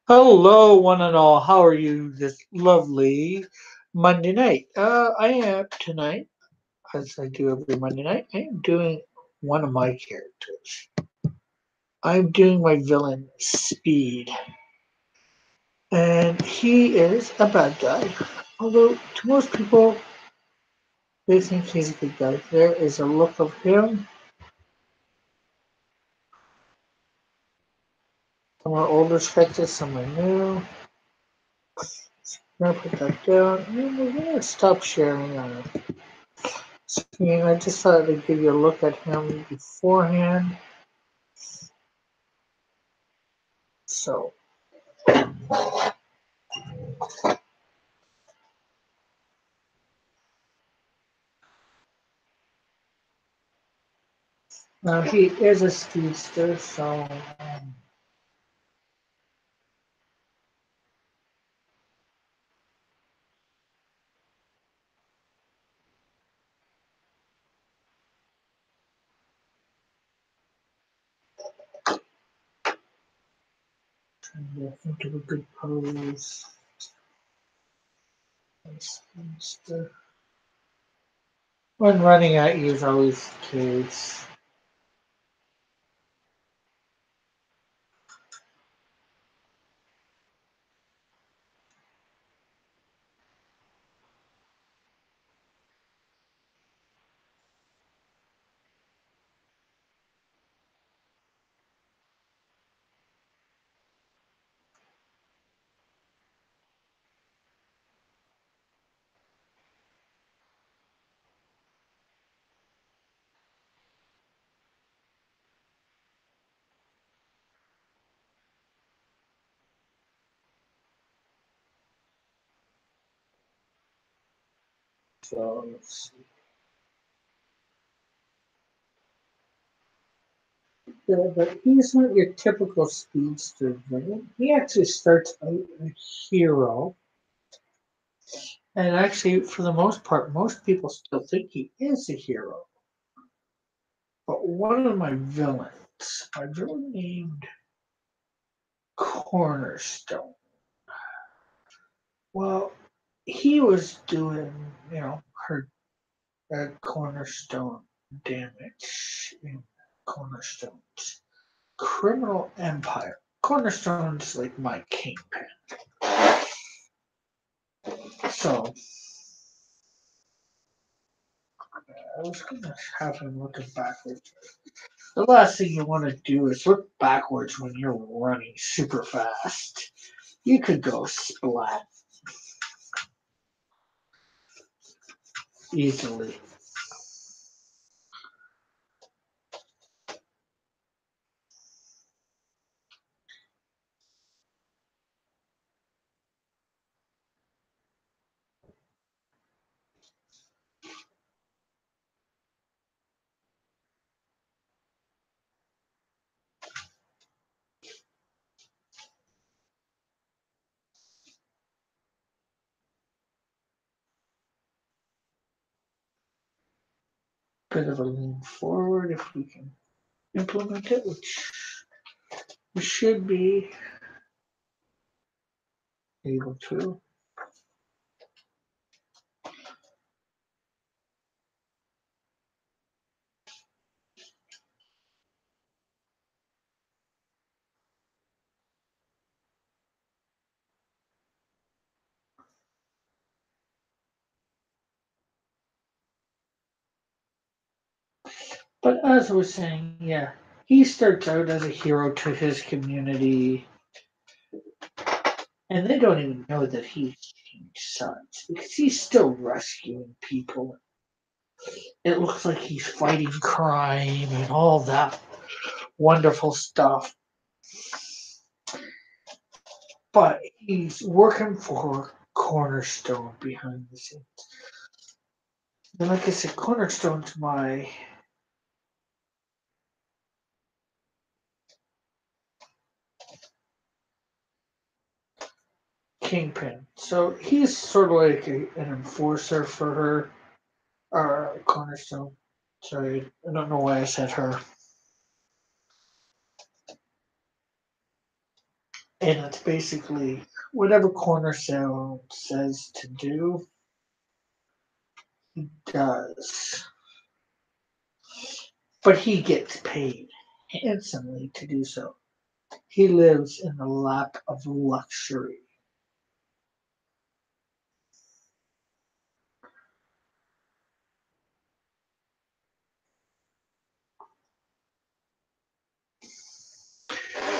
Hello, one and all. How are you this lovely Monday night? I am tonight, as I do every Monday night, I am doing one of my characters. I'm doing my villain, Speed. And he is a bad guy. Although, to most people, they think he's a good guy. There is a look of him. Some are older sketches, some are new. I'm gonna put that down, and we're gonna stop sharing on it. Screen. I just thought I'd give you a look at him beforehand. So now he is a speedster, so trying to think of a good pose. Speedster. When running at you is always the case. So let's see. Yeah, but he's not your typical speedster villain. He actually starts out a hero. And actually, for the most part, most people still think he is a hero. But one of my villain named Cornerstone. Well, he was doing, her Cornerstone damage in Cornerstone's criminal empire. Cornerstone's like my kingpin. So I was gonna have him looking backwards. The last thing you want to do is look backwards when you're running super fast. You could go splat easily. Bit of a lean forward if we can implement it, which we should be able to. But as I was saying, yeah, he starts out as a hero to his community, and they don't even know that he's changed sides because he's still rescuing people. It looks like he's fighting crime and all that wonderful stuff, but he's working for Cornerstone behind the scenes. And like I said, Cornerstone's my kingpin. So he's sort of like an enforcer for her, Cornerstone. Sorry, I don't know why I said her. And it's basically whatever Cornerstone says to do, he does. But he gets paid handsomely to do so. He lives in the lap of luxury.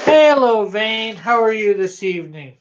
Hello, Vane. How are you this evening?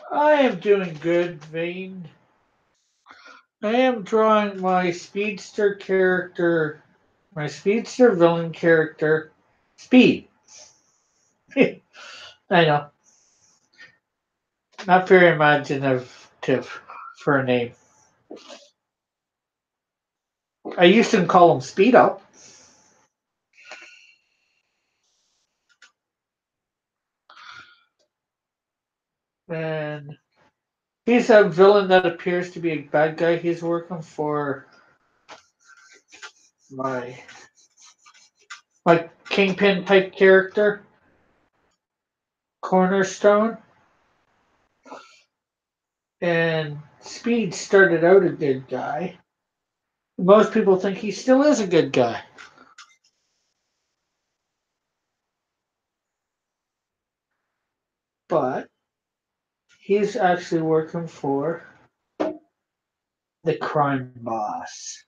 I am doing good, Vane. I am drawing my speedster character, my speedster villain character, Speed. I know, not very imaginative for a name. I used to call him Speed Up. And he's a villain that appears to be a bad guy. He's working for my my kingpin type character, Cornerstone. And Speed started out a good guy. Most people think he still is a good guy. But he's actually working for the crime boss.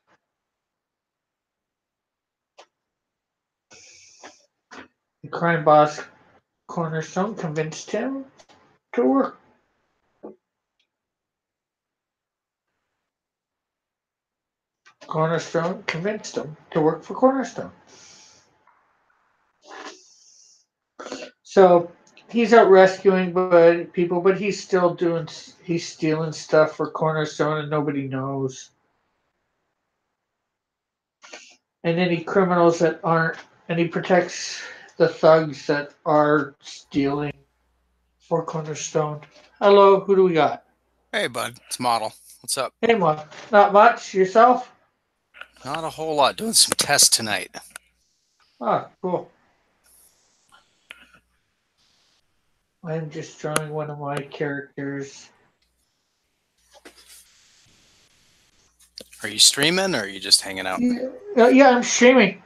The crime boss Cornerstone convinced him to work. Cornerstone convinced him to work for Cornerstone. So he's out rescuing people, but he's stealing stuff for Cornerstone and nobody knows. And any criminals that aren't, and he protects the thugs that are stealing for Cornerstone. Hello, who do we got? Hey, bud. It's Model. What's up? Hey, Mom. Not much. Yourself? Not a whole lot. Doing some tests tonight. Ah, cool. I'm just drawing one of my characters. Are you streaming or are you just hanging out? Yeah, I'm streaming.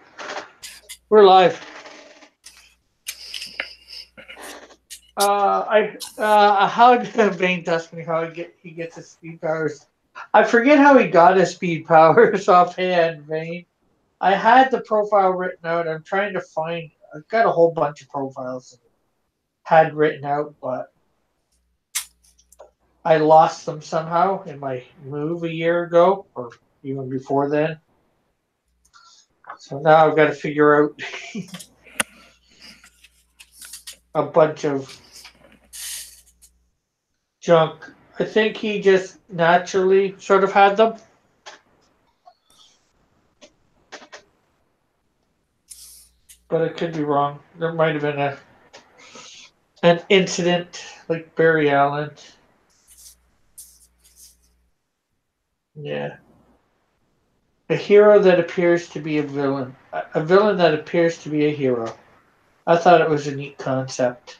We're live. How did Bane asked me how he gets his speed powers? I forget how he got his speed powers offhand, Vane. I had the profile written out. I'm trying to find. I've got a whole bunch of profiles had written out, but I lost them somehow in my move a year ago, or even before then. So now I've got to figure out a bunch of junk. I think he just naturally sort of had them. But I could be wrong. There might have been an incident like Barry Allen. Yeah. A hero that appears to be a villain. A villain that appears to be a hero. I thought it was a neat concept.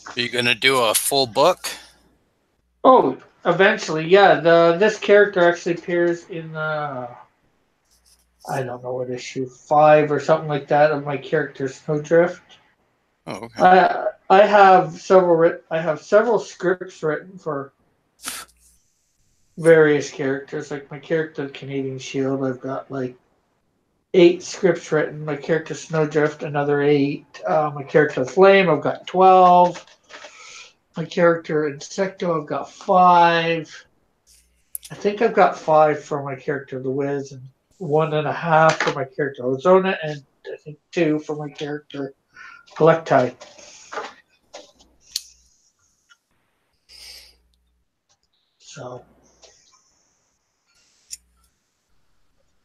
Are you going to do a full book? Oh, eventually, yeah. This character actually appears in I don't know what issue 5 or something like that of my character Snowdrift. Oh, okay. I have several scripts written for various characters. Like my character Canadian Shield, I've got like 8 scripts written. My character Snowdrift, another 8. My character Flame, I've got 12. My character Insecto, I've got 5. I think I've got 5 for my character The Wiz, and 1.5 for my character Ozona, and I think 2 for my character Collecti. So,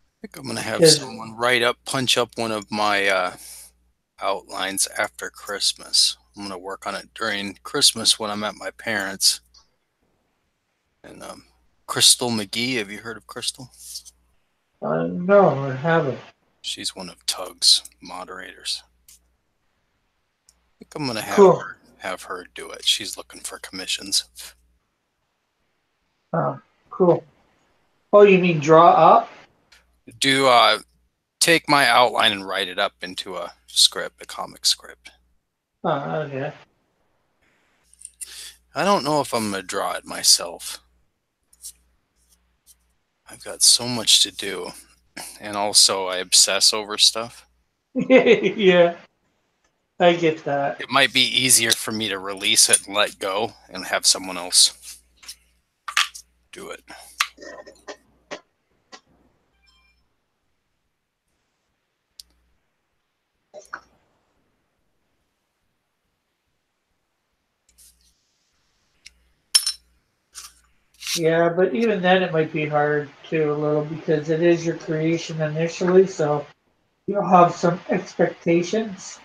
I think I'm gonna have someone punch up one of my outlines after Christmas. I'm gonna work on it during Christmas when I'm at my parents'. And Crystal McGee, have you heard of Crystal? no, I haven't. She's one of Tug's moderators. I think I'm gonna Cool. have her do it. She's looking for commissions. Cool. Oh, you mean draw up? Do take my outline and write it up into a script, a comic script. Oh, okay. I don't know if I'm gonna draw it myself. I've got so much to do, and also I obsess over stuff. Yeah, I get that. It might be easier for me to release it and let go and have someone else do it. Yeah, but even then it might be hard too a little because it is your creation initially, so you'll have some expectations.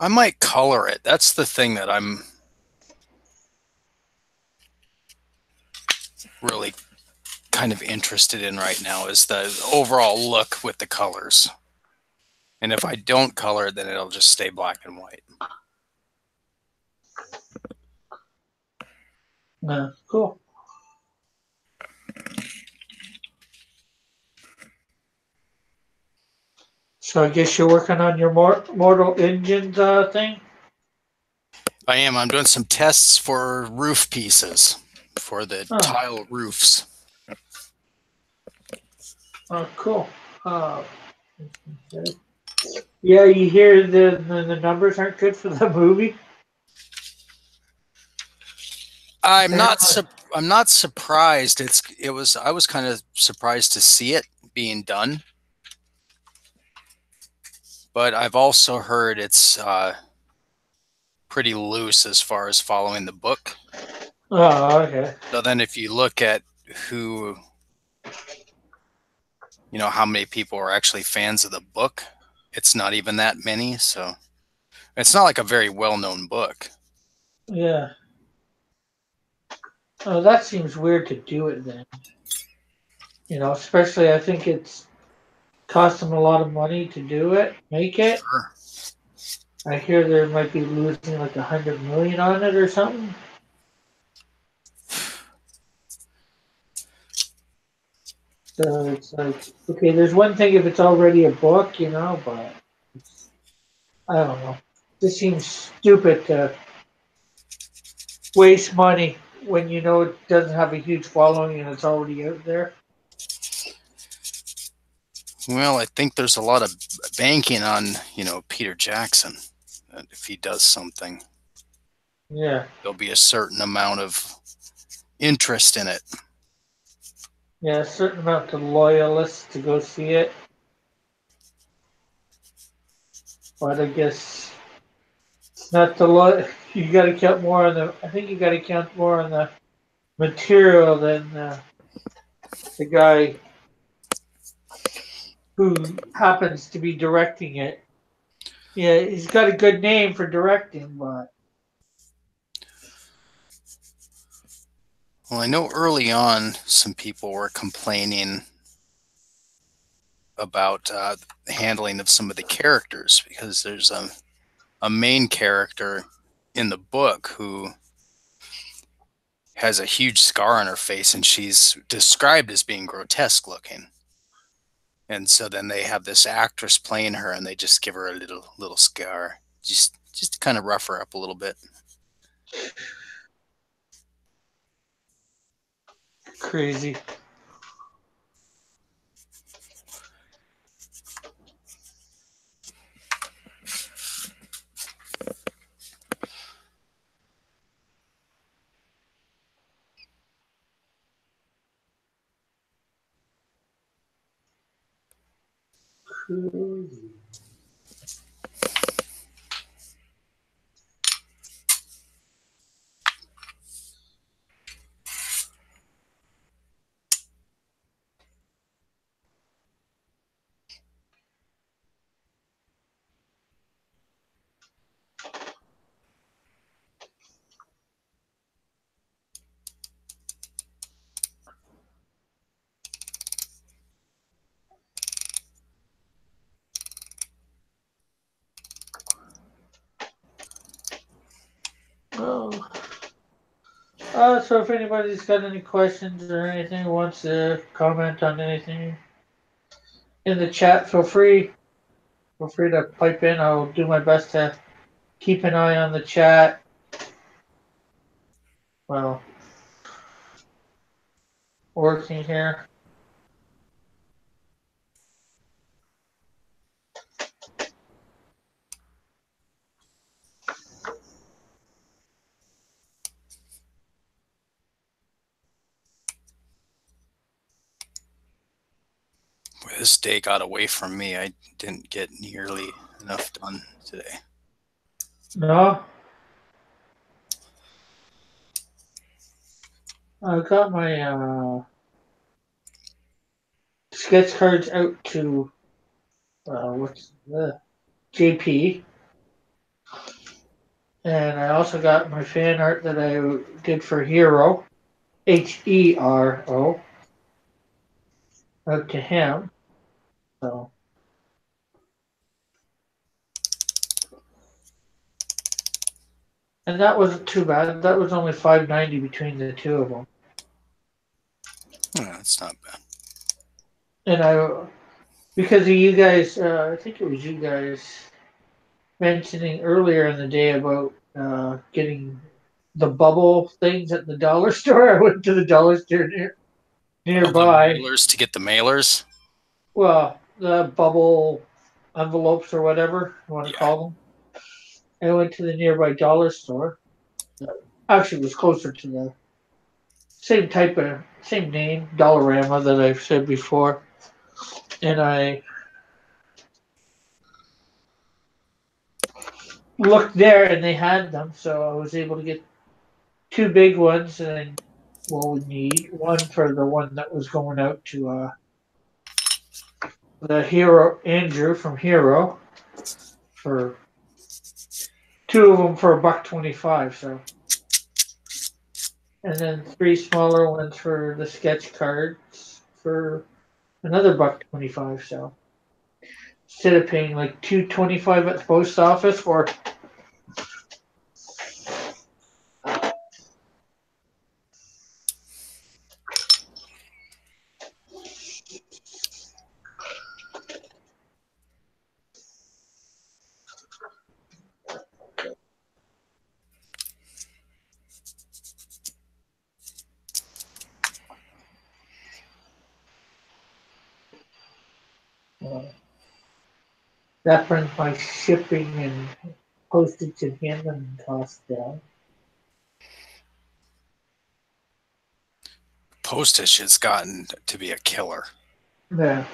I might color it. That's the thing that I'm really kind of interested in right now, is the overall look with the colors. And if I don't color it, then it'll just stay black and white. Cool. So I guess you're working on your Mortal Engines thing? I am. I'm doing some tests for roof pieces for the tile roofs. Oh, cool. Yeah, you hear the numbers aren't good for the movie? I'm not surprised. I was kind of surprised to see it being done. But I've also heard it's pretty loose as far as following the book. Oh, okay. So then if you look at who, how many people are actually fans of the book, it's not even that many. So it's not like a very well-known book. Yeah. Oh, that seems weird to do it then. Especially I think it's cost them a lot of money to do it, make it. Sure. I hear they might be losing like 100 million on it or something. So it's like, okay, there's one thing if it's already a book, but I don't know. This seems stupid to waste money when you know it doesn't have a huge following and it's already out there. Well, I think there's a lot of banking on, Peter Jackson. That if he does something, Yeah. there'll be a certain amount of interest in it. Yeah, a certain amount of loyalists to go see it. But I guess it's not the you got to count more on the. I think you got to count more on the material than the guy who happens to be directing it. Yeah, he's got a good name for directing, but Well, I know early on some people were complaining about handling of some of the characters, because there's a main character in the book who has a huge scar on her face, and she's described as being grotesque looking. And so then they have this actress playing her, and they just give her a little scar, just to kind of rough her up a little bit. Crazy. Crazy. Oh. So if anybody's got any questions or anything, wants to comment on anything in the chat, feel free. Feel free to pipe in. I'll do my best to keep an eye on the chat. Well, working here. This day got away from me. I didn't get nearly enough done today. No. I got my sketch cards out to what's the JP, and I also got my fan art that I did for Hero, Hero, out to him. So. And that wasn't too bad. That was only $5.90 between the two of them. Oh, that's not bad. And because of you guys, I think it was you guys mentioning earlier in the day about getting the bubble things at the dollar store. I went to the dollar store nearby. The mailers to get the mailers? Well, the bubble envelopes or whatever you want to call them. I went to the nearby dollar store. Actually, it was closer to the same name, Dollarama that I've said before. And I looked there and they had them, so I was able to get two big ones and what we need. One for the one that was going out to the Hero Andrew from Hero for two of them for $1.25. So, and then three smaller ones for the sketch cards for another $1.25. So instead of paying like $2.25 at the post office for that brings my shipping and postage and handling costs down. Postage has gotten to be a killer. Yeah.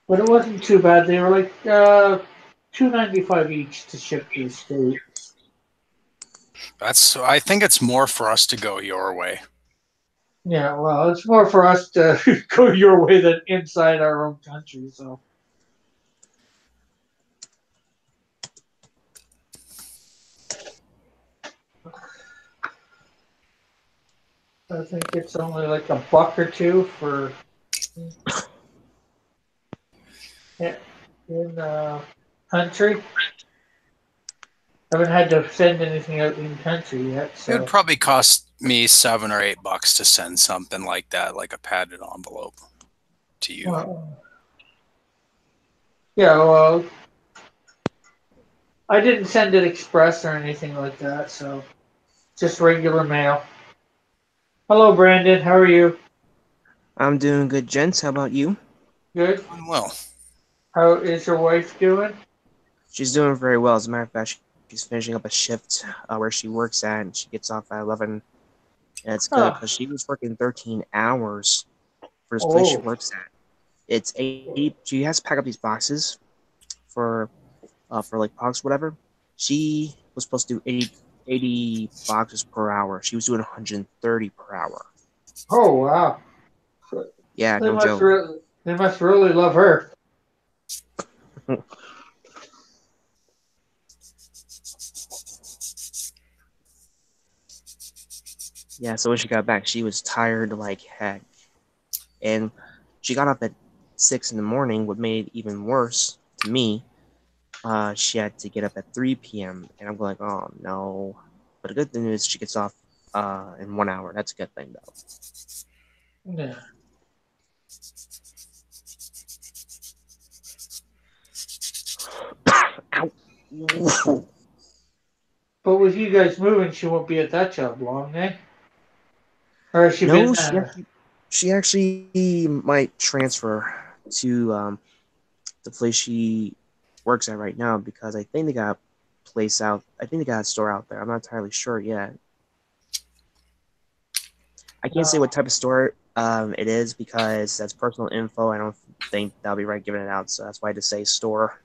But it wasn't too bad. They were like $2.95 each to ship to the States. I think it's more for us to go your way. Yeah, well, it's more for us to go your way than inside our own country, so. I think it's only like $1 or $2 for in country. I haven't had to send anything out in country yet. So. It would probably cost me $7 or $8 to send something like that, like a padded envelope to you. Yeah, well, I didn't send it express or anything like that, so just regular mail. Hello, Brandon. How are you? I'm doing good, gents. How about you? Good. Doing well. How is your wife doing? She's doing very well. As a matter of fact, she's finishing up a shift where she works at, and she gets off at 11. And it's good Huh. because she was working 13 hours for this place she Oh. works at. It's 8. She has to pack up these boxes for like box whatever. She was supposed to do 80 boxes per hour. She was doing 130 per hour. Oh, wow. Yeah, They no must joke. really, they must really love her. Yeah, so when she got back, she was tired like heck. And she got up at 6 in the morning. What made it even worse to me, she had to get up at 3 p.m. And I'm going, oh no. But the good thing is she gets off in 1 hour. That's a good thing, Yeah. though. Ow. But with you guys moving, she won't be at that job long, eh? Or has she been? No, she actually might transfer to the place she works at right now because I think they got a place out. I think they got a store out there. I'm not entirely sure yet. I can't say what type of store it is because that's personal info. I don't think that'll be right giving it out, so that's why I just say store.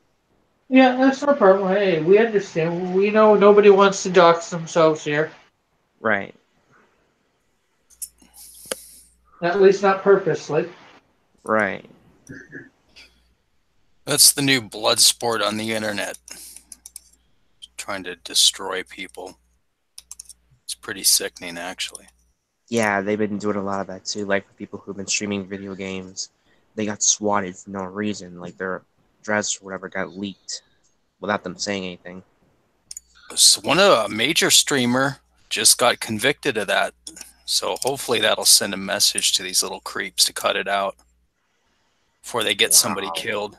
Yeah, that's no problem. Hey, we understand. We know nobody wants to dox themselves here. Right, At least not purposely. right. That's the new blood sport on the internet. Trying to destroy people. It's pretty sickening, actually. Yeah, they've been doing a lot of that too. Like for people who've been streaming video games, they got swatted for no reason. Like their address or whatever got leaked without them saying anything. So a major streamer just got convicted of that. So hopefully that'll send a message to these little creeps to cut it out before they get somebody Wow. killed.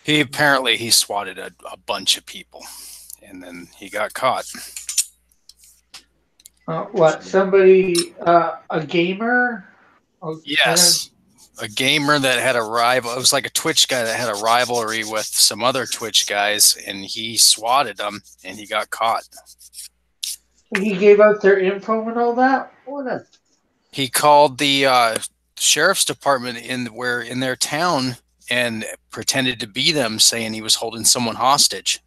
He swatted a bunch of people, and then he got caught. What? Somebody? A gamer? Oh, Yes, a gamer that had a rival. It was like a Twitch guy that had a rivalry with some other Twitch guys, and he swatted them, and he got caught. he gave out their info and all that. What a He called the sheriff's department in their town and pretended to be them, saying he was holding someone hostage.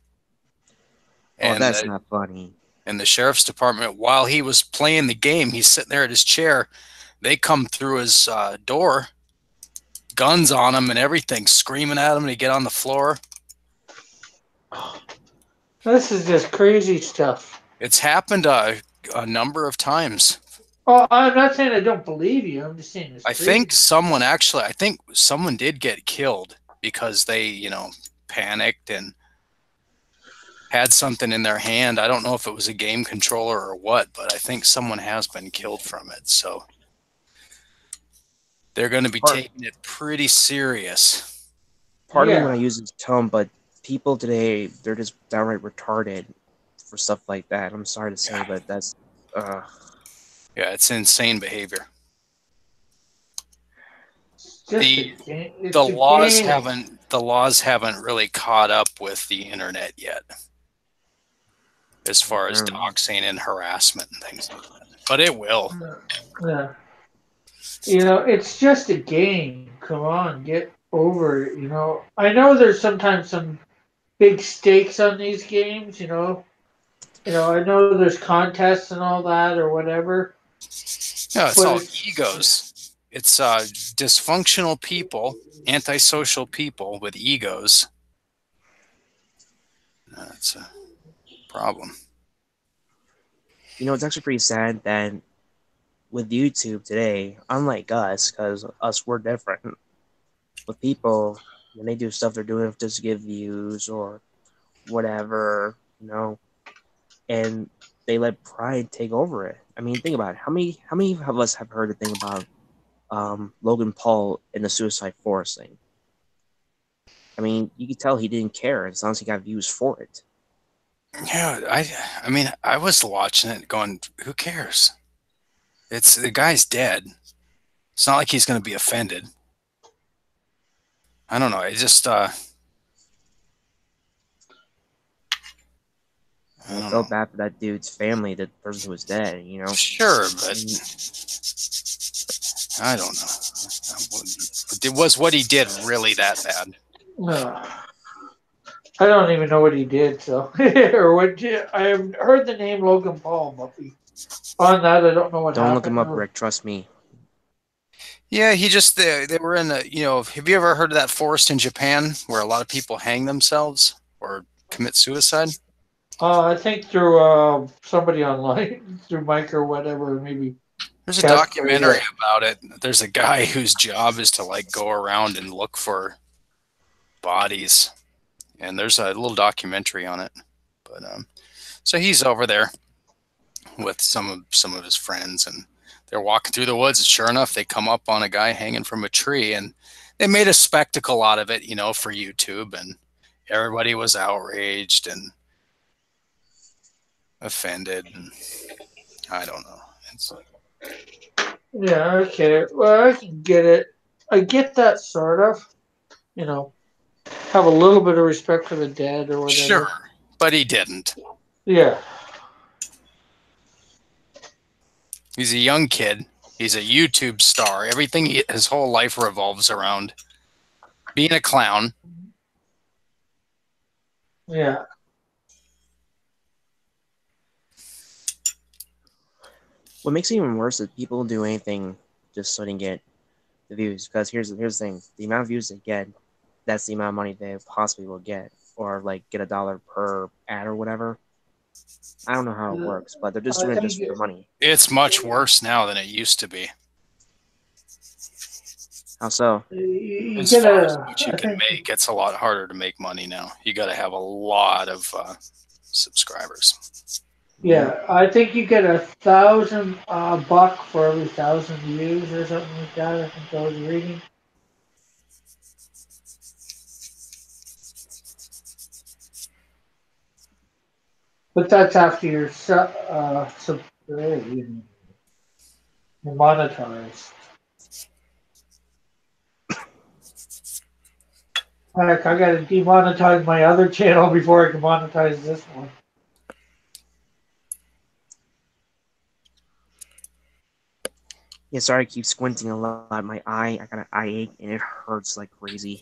Oh, And that's not funny. and the sheriff's department, while he was playing the game, he's sitting there at his chair. They come through his door, guns on him and everything, screaming at him to get on the floor. This is just crazy stuff. It's happened a number of times. Oh, I'm not saying I don't believe you. I'm just saying it's I crazy. think someone did get killed because they, panicked and had something in their hand. I don't know if it was a game controller or what, but I think someone has been killed from it. So they're going to be taking it pretty serious. Pardon me when I use this tone, but people today, they're just downright retarded for stuff like that. I'm sorry to say, but that's Yeah, it's insane behavior. The laws haven't really caught up with the internet yet, as far as doxing and harassment and things like that. But it will. Yeah. It's just a game. Come on, get over it. I know there's sometimes some big stakes on these games. I know there's contests and all that or whatever. Yeah, it's all egos. It's dysfunctional people, antisocial people with egos. That's a problem. It's actually pretty sad that with YouTube today, unlike us, because us, we're different. With people, when they do stuff, they're doing it just to get views or whatever, and they let pride take over it. I mean, think about it. How many of us have heard the thing about Logan Paul in the Suicide Forest thing. I mean, you could tell he didn't care as long as he got views for it. Yeah, I mean, I was watching it going, who cares? It's the guy's dead. It's not like he's going to be offended. I don't know. It just, I I don't felt know. bad for that dude's family, the person who was dead, you know? Sure, but I don't know. Was what he did really that bad? I don't even know what he did, so or what. I have heard the name Logan Paul, but on that, I don't know what Don't look happened. him up, Rick. Trust me. Yeah, he just they were in the, have you ever heard of that forest in Japan where a lot of people hang themselves or commit suicide? I think through somebody online, through Mike or whatever, maybe. There's a Casper, documentary about it. There's a guy whose job is to like go around and look for bodies, and there's a little documentary on it. But so he's over there with some of his friends, and they're walking through the woods. And sure enough, they come up on a guy hanging from a tree, and they made a spectacle out of it, for YouTube, and everybody was outraged and offended, and I don't know. It's like, Yeah, okay. Well, I can get it. I get that sort of. You know, have a little bit of respect for the dead or whatever. sure, but he didn't. Yeah. He's a young kid. He's a YouTube star. His whole life revolves around being a clown. Yeah. What makes it even worse is people do anything just so they can get the views. Because here's the thing: the amount of views they get, that's the amount of money they possibly will get, or like get $1 per ad or whatever. I don't know how it works, but they're just doing it just for the money. It's much worse now than it used to be. How so? As far as what you can make, it's a lot harder to make money now. You got to have a lot of subscribers. Yeah, I think you get $1,000 for every 1,000 views or something like that. I think I was reading. But that's after you're monetized. Heck, I gotta demonetize my other channel before I can monetize this one. Yeah, sorry, I keep squinting a lot. My eye, I got an eye ache, and it hurts like crazy.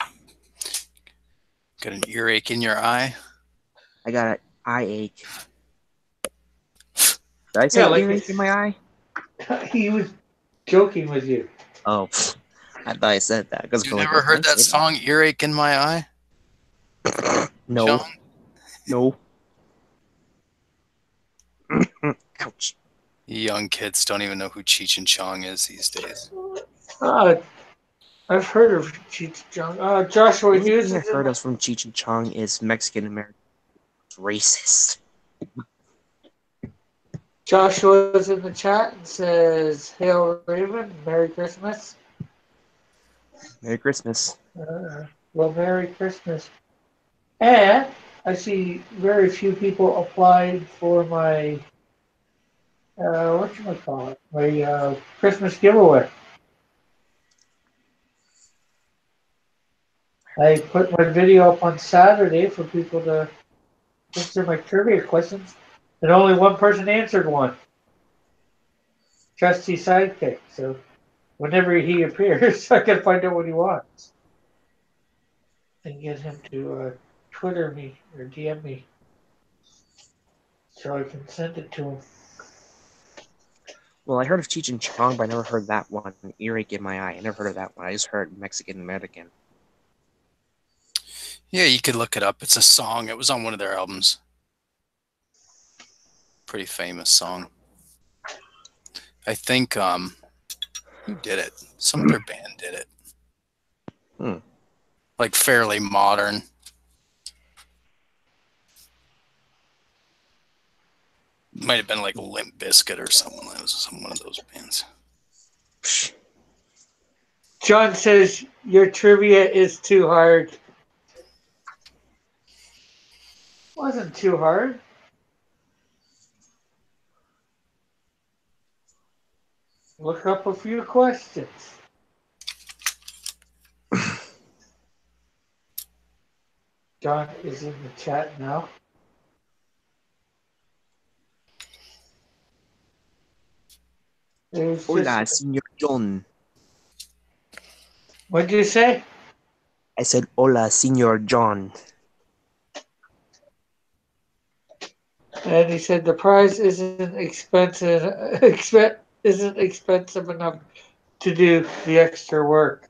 Got an earache in your eye? I got an eye ache. Did I say earache in my eye? He was joking with you. Oh, I thought I said that. You never heard that song, Earache in My Eye? No. Sean? No. Ouch. Young kids don't even know who Cheech and Chong is these days. I've heard of Cheech and Chong. Joshua Hughes. The only thing I heard of from Cheech and Chong is Mexican American. It's racist. Joshua's in the chat and says, "Hail Raven, Merry Christmas." Merry Christmas. Well, Merry Christmas. And I see very few people applied for my whatchamacallit, my Christmas giveaway. I put my video up on Saturday for people to answer my trivia questions, and only one person answered one. Trusty Sidekick. So whenever he appears, I can find out what he wants and get him to Twitter me or DM me so I can send it to him. Well, I heard of Cheech and Chong, but I never heard that one. Earache in my eye. I never heard of that one. I just heard Mexican American. Yeah, you could look it up. It's a song. It was on one of their albums. Pretty famous song. I think who did it? Some other band did it. Like fairly modern. Might have been like Limp Bizkit or someone. That was one of those bands. John says your trivia is too hard. Wasn't too hard. Look up a few questions. John is in the chat now. Hola, Senor John. What did you say? I said, hola, Senor John. And he said the prize isn't expensive enough to do the extra work.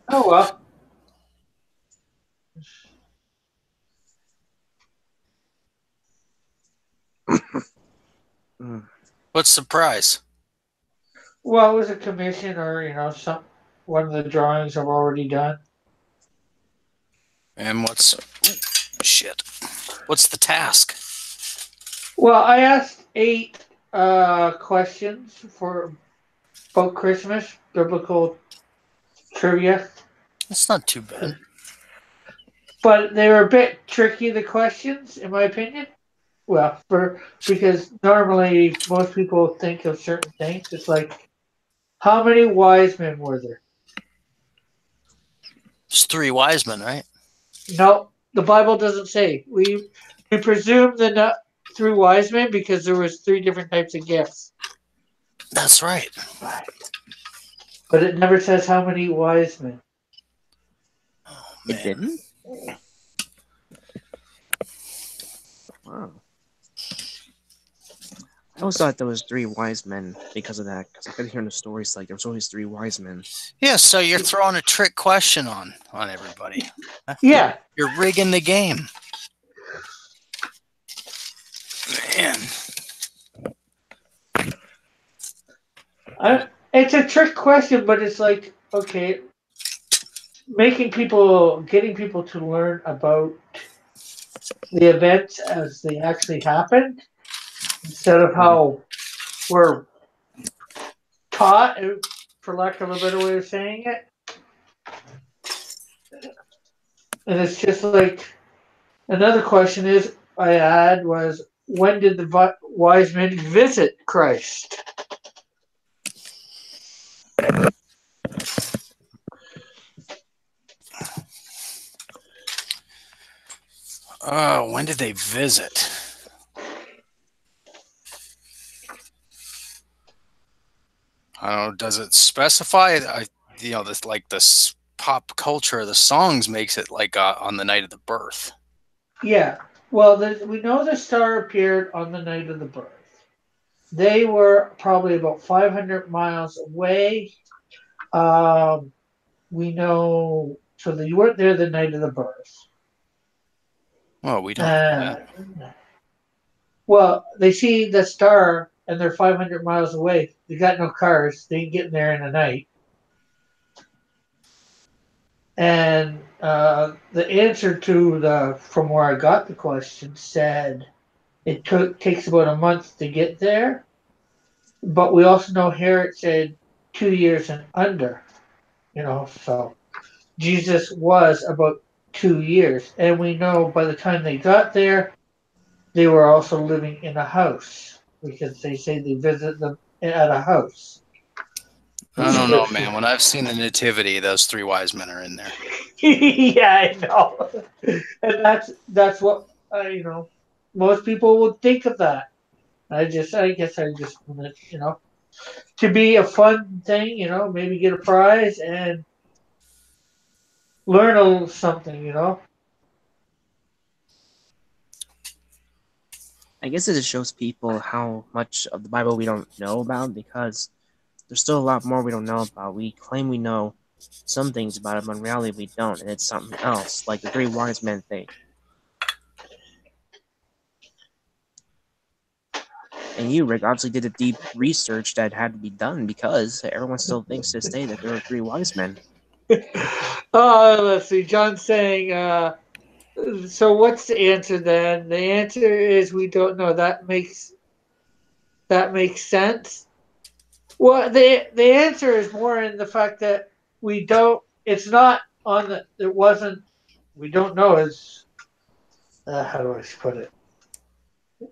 Oh well. What's the prize? Well, it was a commission, or one of the drawings I've already done. And what's the task? Well, I asked 8 questions about Christmas, biblical trivia. That's not too bad. But they were a bit tricky, the questions, in my opinion. Well, because normally most people think of certain things. It's like, how many wise men were there? It's 3 wise men, right? No, the Bible doesn't say. We presume the 3 wise men because there was 3 different types of gifts. That's right. But it never says how many wise men. Oh, man. It didn't? Wow. I always thought there was 3 wise men because of that. Because I've been hearing the stories like there was always 3 wise men. Yeah, so you're throwing a trick question on everybody. Yeah. You're rigging the game. Man. It's a trick question, but it's like, okay, getting people to learn about the events as they actually happened, instead of how we're taught, for lack of a better way of saying it. And it's just like, another question I had was, when did the wise men visit Christ? Oh, when did they visit? I don't know. Does it specify? This pop culture, the songs makes it like on the night of the birth. Yeah. Well, we know the star appeared on the night of the birth. They were probably about 500 miles away. We know, so they weren't there the night of the birth. Well, we don't know that. Well, they see the star and they're 500 miles away. They got no cars. They ain't getting there in the night. And the answer from where I got the question said it takes about a month to get there. But we also know here it said 2 years and under. So Jesus was about 2 years. And we know by the time they got there, they were also living in a house, because they say they visit them at a house. I don't know, man. When I've seen the nativity, those 3 wise men are in there. Yeah, I know. And that's what most people would think of that. I guess I just want to, to be a fun thing, maybe get a prize and learn a little something, I guess it just shows people how much of the Bible we don't know about, because there's still a lot more we don't know about. We claim we know some things about it, but in reality we don't, and it's something else, like the 3 wise men thing. And you, Rick, obviously did a deep research that had to be done, because everyone still thinks to this day that there are 3 wise men. Let's see. John's saying, so what's the answer then? The answer is we don't know. That makes sense. Well, the answer is more in the fact that we don't. It's not on the. It wasn't. We don't know. Is how do I put it?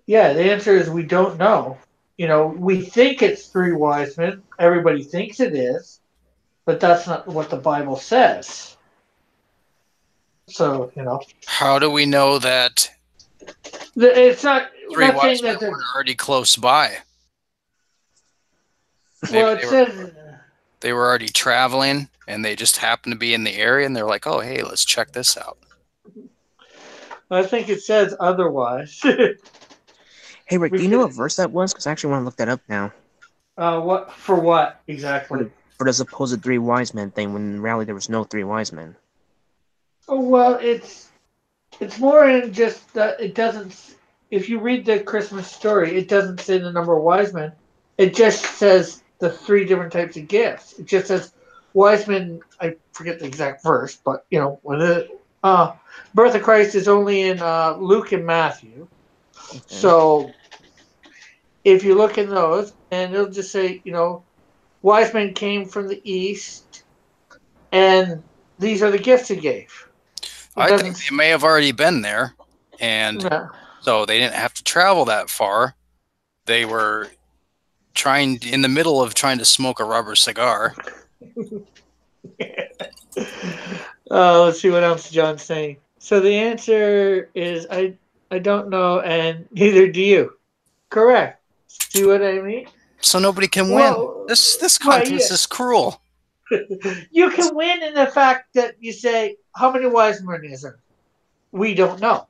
Yeah, the answer is we don't know. We think it's three wise men. Everybody thinks it is, but that's not what the Bible says. So How do we know that it's not. three Not saying wise men that. were already close by? Well, it says. They were already traveling, and they just happened to be in the area, and they're like, "Oh, hey, let's check this out." I think it says otherwise. Hey, Rick, do you know what verse that was? Because I actually want to look that up now. What for? What exactly? For the supposed three wise men thing, when in reality there was no three wise men. Oh well, it's more in just that it doesn't. If you read the Christmas story, it doesn't say the number of wise men. It just says the three different types of gifts. It just says wise men. I forget the exact verse, but when the birth of Christ is only in Luke and Matthew. Okay. So if you look in those, and it'll just say, wise men came from the east, and these are the gifts he gave. I think they may have already been there, and so they didn't have to travel that far. They were in the middle of trying to smoke a rubber cigar. Let's see what else John's saying. So the answer is I don't know, and neither do you. Correct. See what I mean? So nobody can win. This contest is cruel. You can win in the fact that you say, how many wise men is there? We don't know.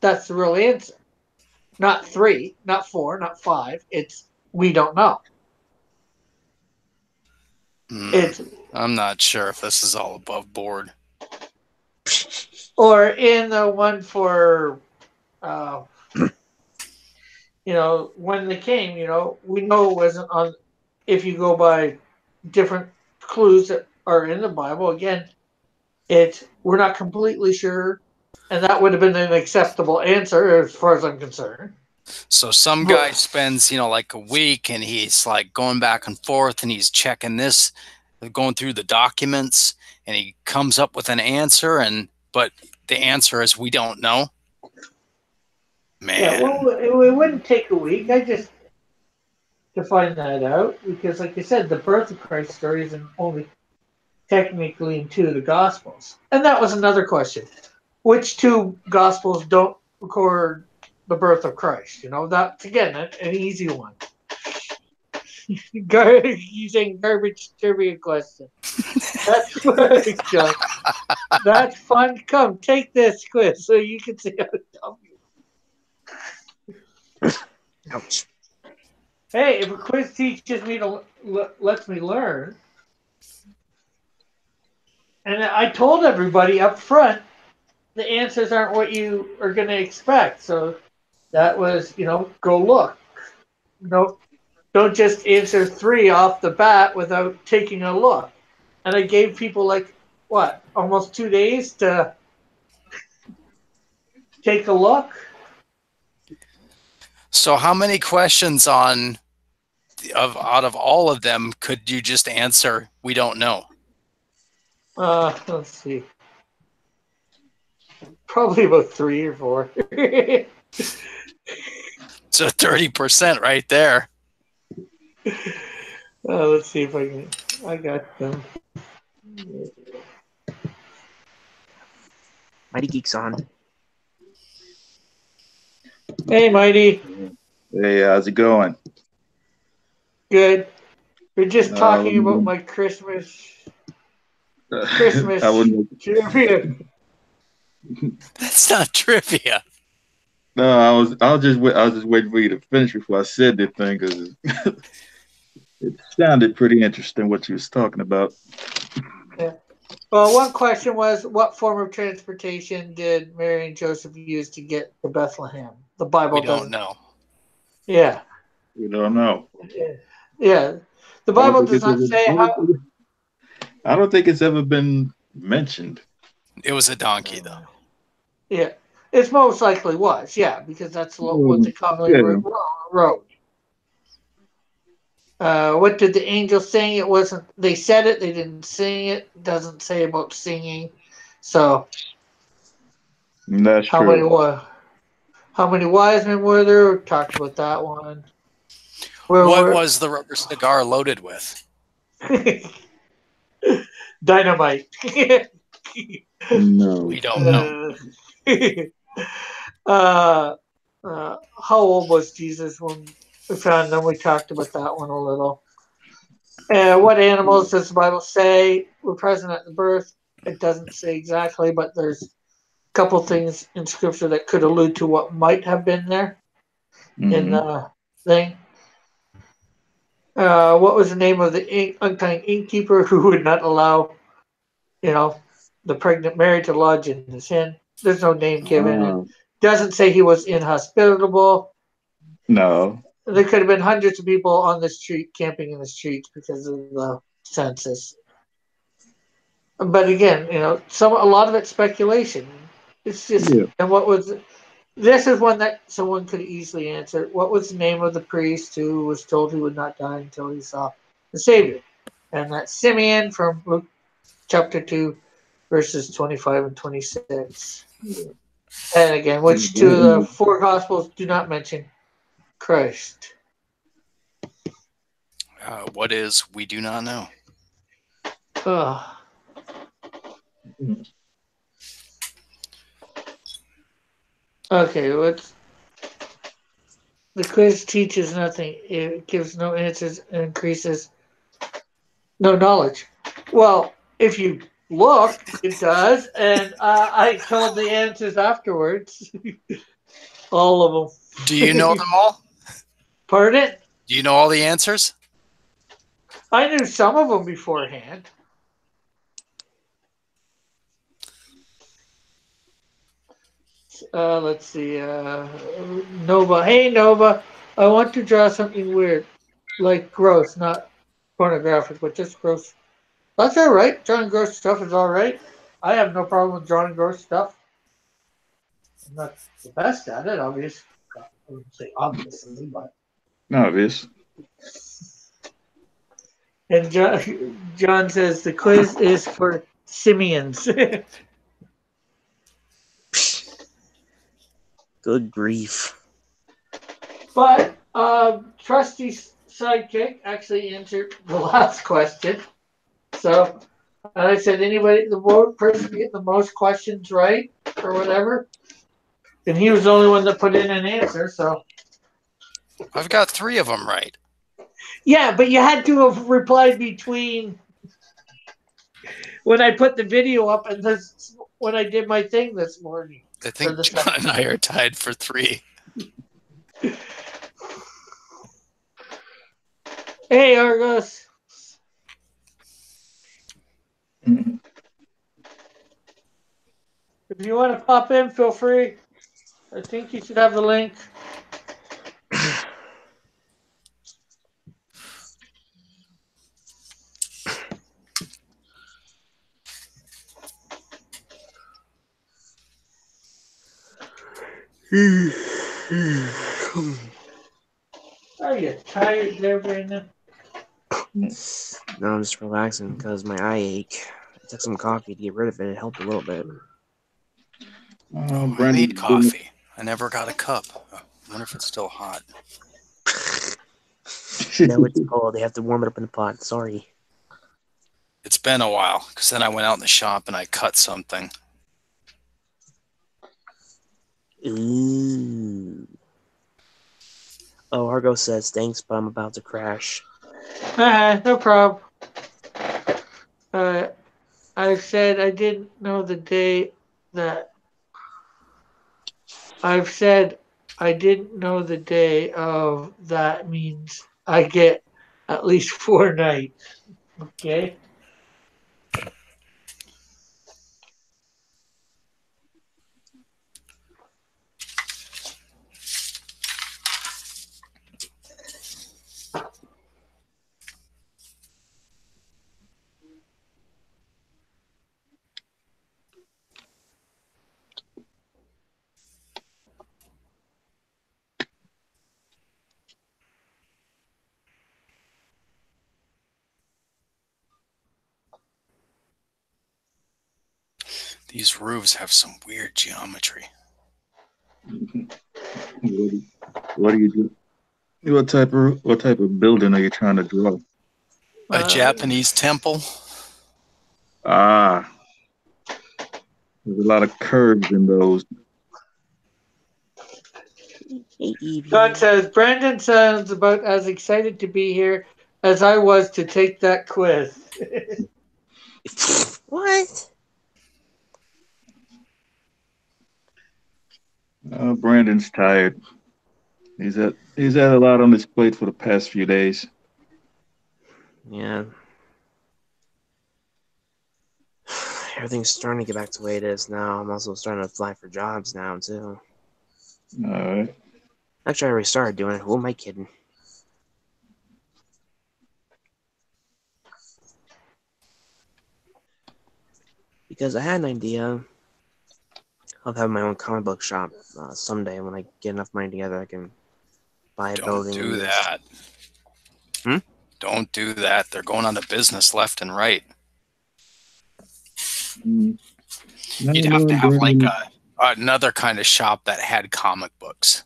That's the real answer. Not 3, not 4, not 5. It's we don't know. I'm not sure if this is all above board. Or in the one for, when they came, we know it wasn't on. If you go by different clues that are in the Bible, again, we're not completely sure, and that would have been an acceptable answer as far as I'm concerned. So some guy spends, like a week, and he's like going back and forth, and he's checking this, going through the documents, and he comes up with an answer, but the answer is we don't know. Man. Yeah, well, it wouldn't take a week. I just to find that out because, like I said, the birth of Christ story isn't only technically in 2 of the Gospels, and that was another question: which 2 Gospels don't record the birth of Christ? That's again an easy one. You saying garbage trivia question? That's fun, John. That's fun. Come take this quiz so you can see how dumb you. Ouch. Hey, if a quiz teaches me lets me learn, and I told everybody up front, the answers aren't what you are going to expect. So that was, go look. Don't just answer 3 off the bat without taking a look. And I gave people almost 2 days to take a look. So how many questions out of all of them could you just answer? We don't know. Let's see. Probably about 3 or 4. So 30% right there. Let's see if I got them. Mighty Geeks on. Hey, Mighty. Hey, how's it going? Good. We're just talking about my Christmas trivia. That's not trivia. No, I was just waiting for you to finish before I said the thing because it sounded pretty interesting what you was talking about. Yeah. Well, one question was, what form of transportation did Mary and Joseph use to get to Bethlehem? The Bible doesn't know. Yeah. We don't know. Yeah. The Bible does not say how. I don't think it's ever been mentioned. It was a donkey, though. Yeah. It most likely was, yeah, because that's what they commonly wrote. What did the angel sing? It wasn't. They said it. They didn't sing it. Doesn't say about singing. So That's how many true. how many wise men were there? We talked about that one. Where What were was the rubber cigar loaded with? dynamite? No. We don't know. uh, how old was Jesus when we found them? We talked about that one a little. What animals does the Bible say were present at the birth? It doesn't say exactly, but there's a couple things in Scripture that could allude to what might have been there in Mhm. the thing. What was the name of the unkind innkeeper who would not allow, the pregnant Mary to lodge in his inn? There's no name given. It Uh, doesn't say he was inhospitable. no. There could have been hundreds of people on the street camping in the streets because of the census. But again, a lot of it's speculation. It's just, Yeah. and what was this is one that someone could easily answer. What was the name of the priest who was told he would not die until he saw the Savior? And that's Simeon from Luke chapter 2, verses 25 and 26. And again, which two of the four Gospels do not mention Christ? What is we do not know. Ugh. Okay, the quiz teaches nothing. It gives no answers and increases no knowledge. Well, if you look, it does, and I told the answers afterwards. All of them. Do you know them all? Pardon? Do you know all the answers? I knew some of them beforehand. Let's see. Nova. Hey, Nova. I want to draw something weird. Like gross, not pornographic, but just gross. That's all right. Drawing gross stuff is all right. I have no problem with drawing gross stuff. I'm not the best at it, obviously. I wouldn't say obviously, but. Obvious. And John says the quiz is for simians. Good grief. But Trusty Sidekick actually answered the last question. So I said, anybody, the person getting the most questions right or whatever. And he was the only one that put in an answer. So I've got 3 of them right. yeah, but you had to have replied between when I put the video up and this when I did my thing this morning. I think John and I are tied for 3. Hey, Argos. Mhm. If you want to pop in, feel free. I think you should have the link. Are you tired there, Brandon? No, I'm just relaxing because my eye ache. I took some coffee to get rid of it. It helped a little bit. I Brandon, made coffee. I never got a cup. I wonder if it's still hot. No, it's cold. They have to warm it up in the pot. Sorry. It's been a while because then I went out in the shop and I cut something. Ooh. Oh, Argo says thanks, but I'm about to crash. No problem. I said I didn't know the day that. I've said I didn't know the day of that means I get at least 4 nights. Okay? These roofs have some weird geometry. What do you do? What type of building are you trying to draw? A Japanese temple. Ah, there's a lot of curves in those. Hey, Evie. John says, Brandon sounds about as excited to be here as I was to take that quiz. What? Brandon's tired. He's had a lot on his plate for the past few days. Yeah. Everything's starting to get back to the way it is now. I'm also starting to apply for jobs now, too. All right. Actually, I already started doing it. Who am I kidding? Because I had an idea of having my own comic book shop someday. When I get enough money together, I can buy a Don't building. do and that. Don't do that. They're going out of business left and right. Mm. You'd have to have like another kind of shop that had comic books,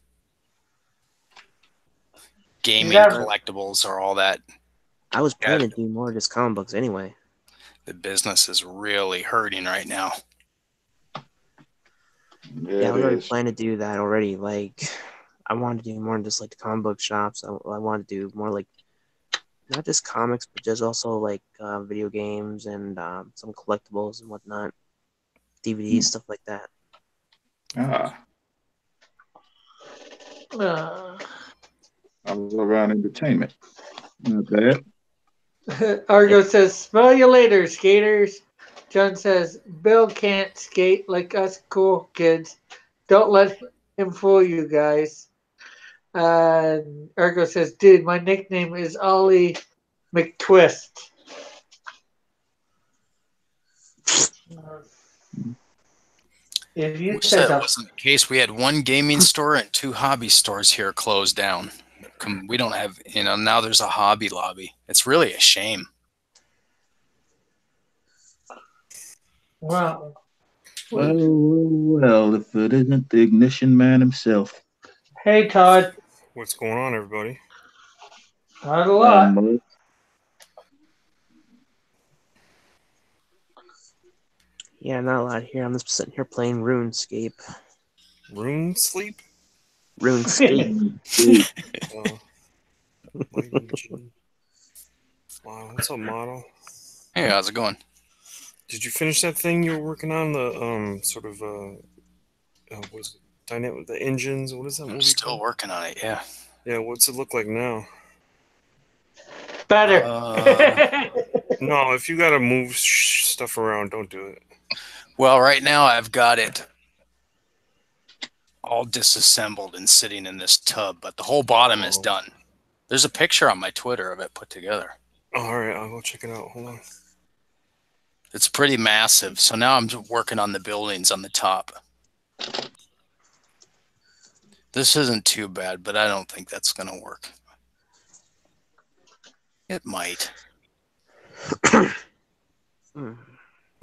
gaming, collectibles, or all that. I was planning to do more of just comic books anyway. The business is really hurting right now. Yeah, I was already planning to do that already. Like, I wanted to do more than just like the comic book shops. I wanted to do more like not just comics, but just also like video games and some collectibles and whatnot, DVDs, stuff like that. All around entertainment. Not bad. Argo says, smell you later, skaters. John says, Bill can't skate like us cool kids. Don't let him fool you guys. Argo says, dude, my nickname is Ollie McTwist. If you said it wasn't the case. We had one gaming store and 2 hobby stores here closed down. We don't have, now there's a Hobby Lobby. It's really a shame. Wow. Well, if it isn't the Ignition Man himself. Hey, Todd. What's going on, everybody? Not a lot. Yeah, not a lot here. I'm just sitting here playing RuneScape. RuneSleep? RuneScape. Wow, what's up, Model? Hey, how's it going? Did you finish that thing you were working on? The sort of what is it? Dynamic, the engines. What is that movie? I'm still working on it. Yeah. Yeah. What's it look like now? Better. No, if you gotta move stuff around, don't do it. Well, right now I've got it all disassembled and sitting in this tub, but the whole bottom is done. There's a picture on my Twitter of it put together. Oh, all right, I'll go check it out. Hold on. It's pretty massive. So now I'm working on the buildings on the top. This isn't too bad, but I don't think that's going to work. It might.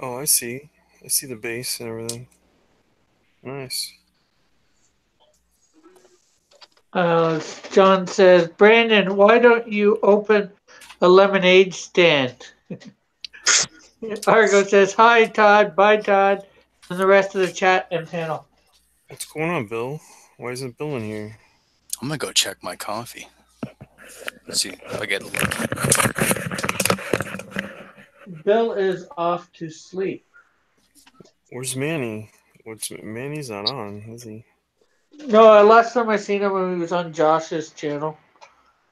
Oh, I see. I see the base and everything. Nice. John says, Brandon, why don't you open a lemonade stand? Argo says, hi, Todd. Bye, Todd. And the rest of the chat and panel. What's going on, Bill? Why isn't Bill in here? I'm going to go check my coffee. Let's see if I get a look. Bill is off to sleep. Where's Manny? Manny's not on, is he? No, last time I seen him when he was on Josh's channel.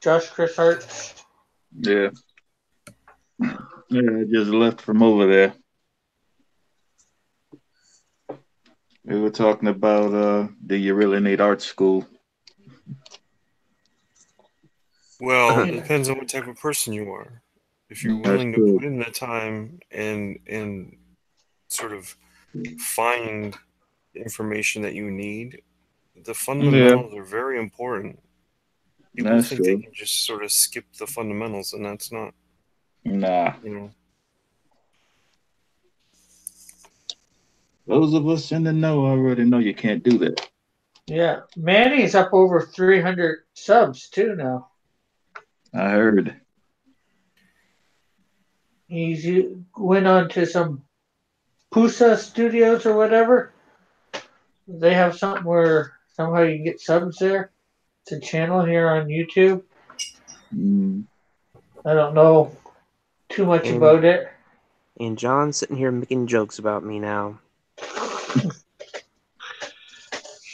Josh Chris Hart. Yeah. Yeah, I just left from over there. We were talking about do you really need art school? Well, it depends on what type of person you are. If you're willing to put in the time and sort of find information that you need, the fundamentals are very important. People think they can just sort of skip the fundamentals, and that's not. Nah. You know. Those of us in the know already know you can't do that. Yeah, Manny's up over 300 subs too now. I heard. Went on to some Pusa Studios or whatever. They have something where somehow you can get subs there. It's a channel here on YouTube. I don't know too much about it. And John's sitting here making jokes about me now.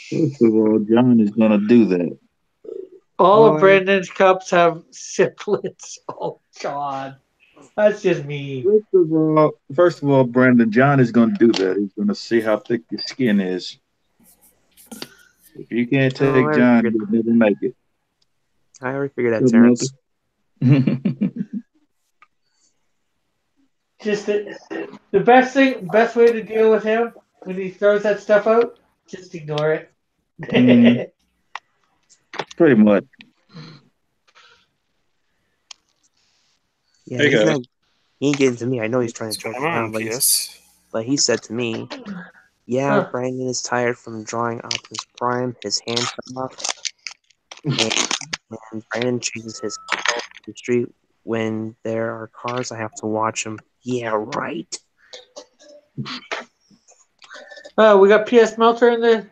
First of all, John is gonna do that. All of Brandon's cups have syphilis. Oh God, that's just me. First of all, Brandon, John is gonna do that. He's gonna see how thick your skin is. If you can't take John, you'll never make it. I already figured that, Terrence. Just the best way to deal with him when he throws that stuff out, just ignore it. Pretty much. Yeah, he ain't getting to me. I know he's trying to joke around, but he said to me, "Yeah, Brandon is tired from drawing Optimus Prime. His hand fell off, and Brandon chases his car on the street. When there are cars, I have to watch them." Yeah, right. We got PS Melter in the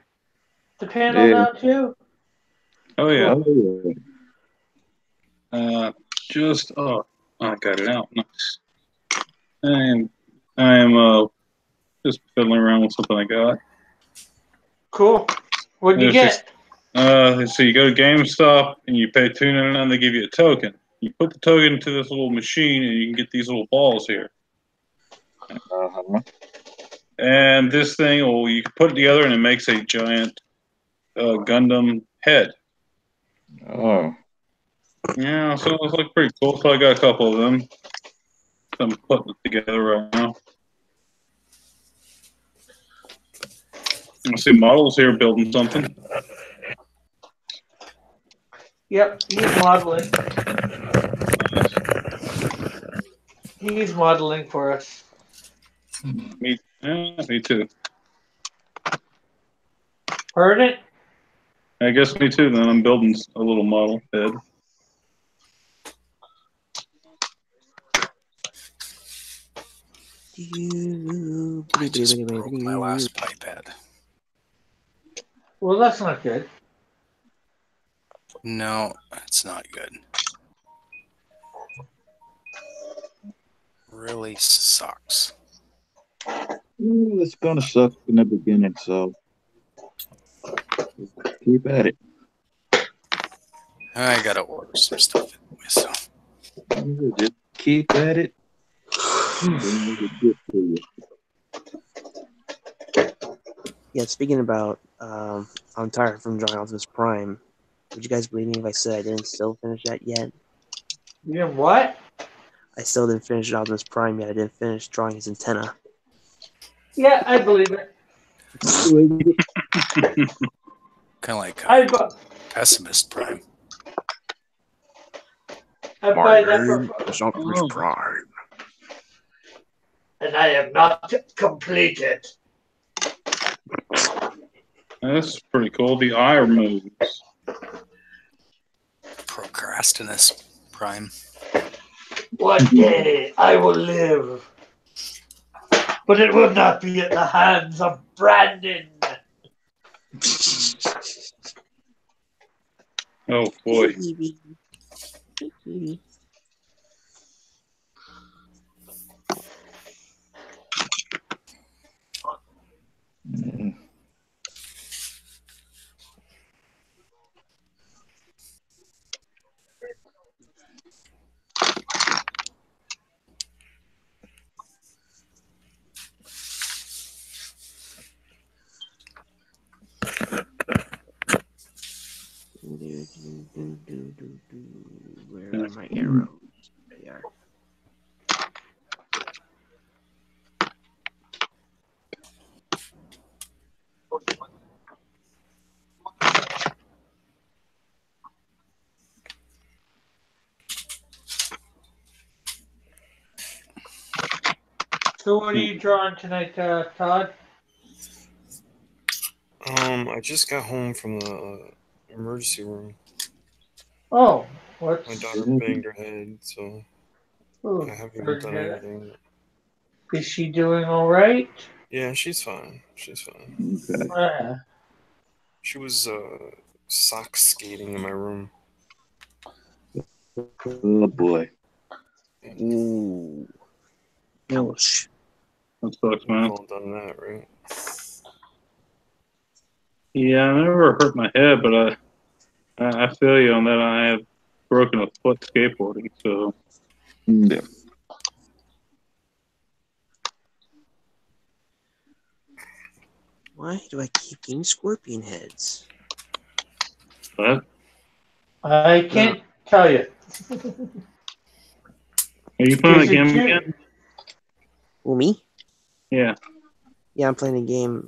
panel now too. Oh yeah. Oh, yeah. I got it out. Nice. I am just fiddling around with something I got. Cool. What did you get? So you go to GameStop and you pay $2.99. They give you a token. You put the token into this little machine and you can get these little balls here. And this thing, you can put it together and it makes a giant Gundam head. Oh. Yeah, so it looks pretty cool. So I got a couple of them. I'm putting it together right now. I see models here building something. Yep, he's modeling. He's modeling for us. Me too. Heard it? I guess me too. Then I'm building a little model head. I just broke my last pipette. Well, that's not good. No, it's not good. Really sucks. It's gonna suck in the beginning, so keep at it. I gotta order some stuff anyway, so just keep at it. Yeah, speaking about, I'm tired from drawing Optimus Prime. Would you guys believe me if I said I didn't still finish that yet? You did what? I still didn't finish Optimus Prime yet. I didn't finish drawing his antenna. Yeah, I believe it. kind of like Pessimist Prime. I buy that for Optimus Prime. And I have not completed. That's pretty cool. The eye moves. Procrastinus Prime. One day I will live, but it will not be at the hands of Brandon. Oh boy. Where are my arrows? They are. So what are you drawing tonight, Todd? I just got home from the emergency room. Oh, My what's daughter banged her head, so oh, I haven't sorry to done hear that. anything. Is she doing all right? Yeah, she's fine. She's fine. Okay. Yeah. She was sock skating in my room. Oh boy. Ooh. Ouch. That sucks, We've man. all done that, right? Yeah, I never hurt my head, but I feel you on that. I have broken a foot skateboarding, so Yeah. Why do I keep getting scorpion heads? but I can't tell you. are you playing the Is it game you? again? Well, me? Yeah. Yeah, I'm playing a game,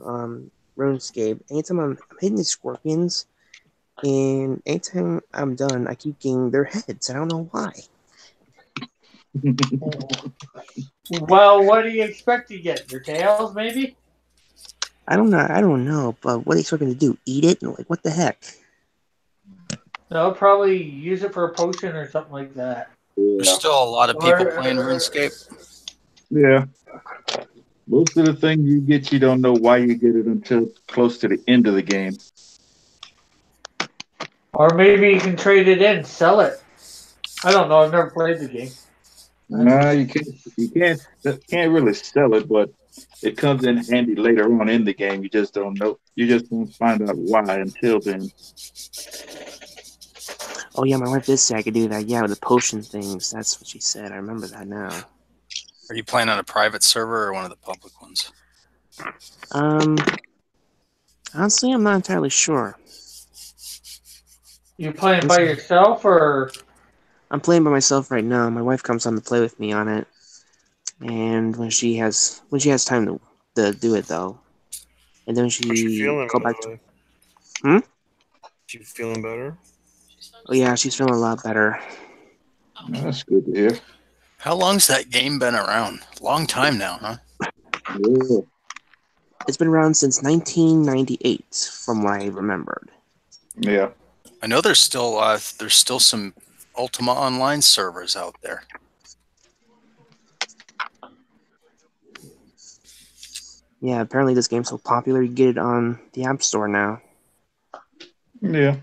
RuneScape. Anytime I'm hitting these scorpions, and anytime I'm done, I keep getting their heads. I don't know why. Well, what do you expect to get? Their tails, maybe? I don't know, but what are they expecting to do? Eat it? Like, what the heck? They'll probably use it for a potion or something like that. There's still a lot of people Or- playing RuneScape. Yeah. Most of the things you get, you don't know why you get it until close to the end of the game. Or maybe you can trade it in, sell it. I don't know. I've never played the game. No, you can't really sell it, but it comes in handy later on in the game. You just don't know. You just won't find out why until then. Oh yeah, my wife did say I could do that. Yeah, with the potion things. That's what she said. I remember that now. Are you playing on a private server or one of the public ones? Honestly, I'm not entirely sure. You playing by yourself or? I'm playing by myself right now. My wife comes on to play with me on it, and when she has time to do it though, and then How's she feeling, go by back the to. way? Hmm? She feeling better? Oh yeah, she's feeling a lot better. That's good to hear. How long's that game been around? Long time now, huh? Yeah. It's been around since 1998, from what I remembered. Yeah. I know there's still some Ultima Online servers out there. Yeah, apparently this game's so popular you get it on the App Store now. Yeah.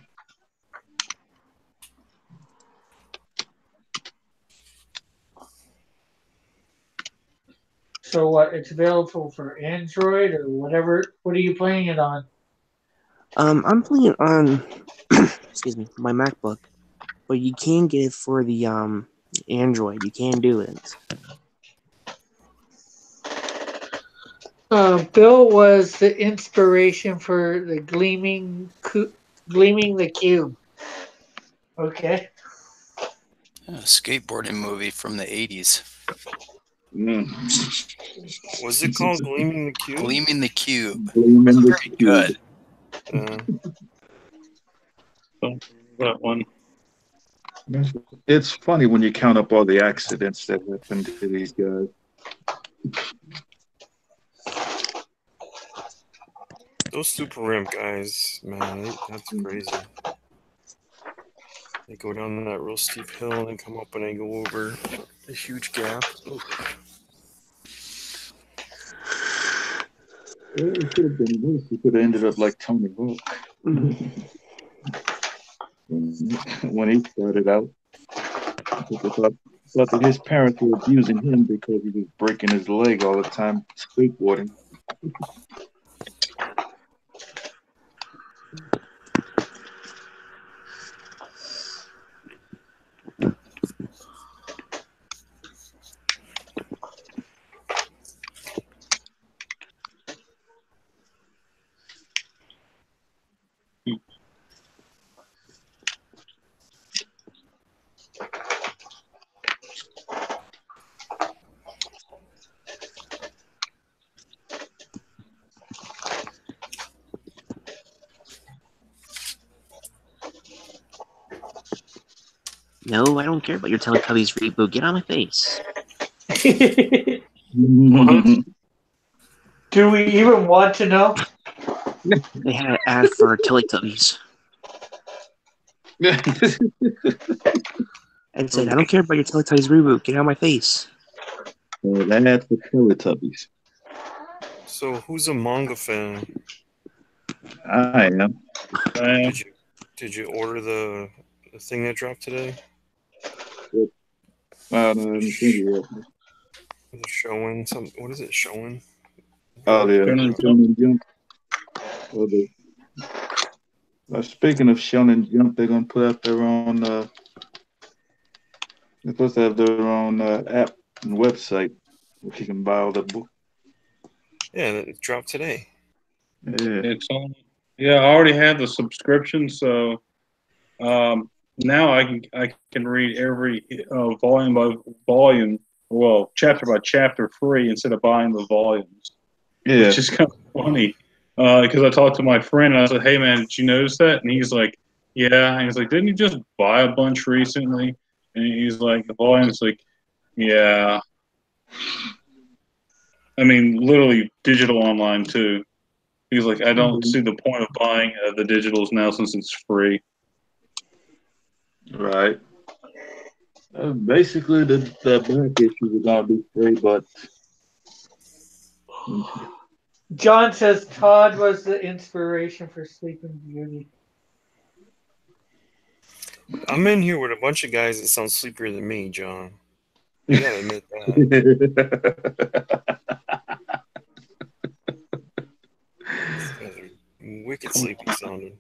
So what? It's available for Android or whatever. What are you playing it on? I'm playing it on excuse me, my MacBook, but you can get it for the Android. You can do it. Bill was the inspiration for the Gleaming the Cube. Okay. A skateboarding movie from the 80s. Was it called Gleaming the Cube? Gleaming the Cube. Gleaming the Very good. That one. It's funny when you count up all the accidents that happen to these guys. Those Super Ramp guys, man, that's crazy. They go down that real steep hill and then come up and they go over a huge gap. Oof. It could have been worse. It could have ended up like Tony Hawk. When he started out, people thought that his parents were abusing him because he was breaking his leg all the time skateboarding. No, I don't care about your Teletubbies reboot. Get on my face. Do we even want to know? They had an ad for Teletubbies and said, "I don't care about your Teletubbies reboot. Get out of my face." An ad for Teletubbies. So, who's a manga fan? I am. Did you order the thing that dropped today? Let me see here. Is it showing some? What is it showing? Oh, yeah. Shonen Jump. Speaking of Shonen Jump, they're going to put out their own. They're supposed to have their own app and website where you can buy all the books. Yeah, it dropped today. Yeah. It's on. Yeah, I already had the subscription, so now I can read every volume by volume, well, chapter by chapter free instead of buying the volumes. Yeah. Which is kind of funny because I talked to my friend and I said, "Hey man, did you notice that?" And he's like, "Yeah." And he's like, "Didn't you just buy a bunch recently?" And he's like, "The volume's like, yeah." I mean, literally digital online too. He's like, "I don't see the point of buying the digitals now since it's free." Right. Basically, the back issues are going to be free, but. John says Todd was the inspiration for Sleeping Beauty. I'm in here with a bunch of guys that sound sleepier than me, John. You gotta admit that. These guys are wicked sleepy sounding.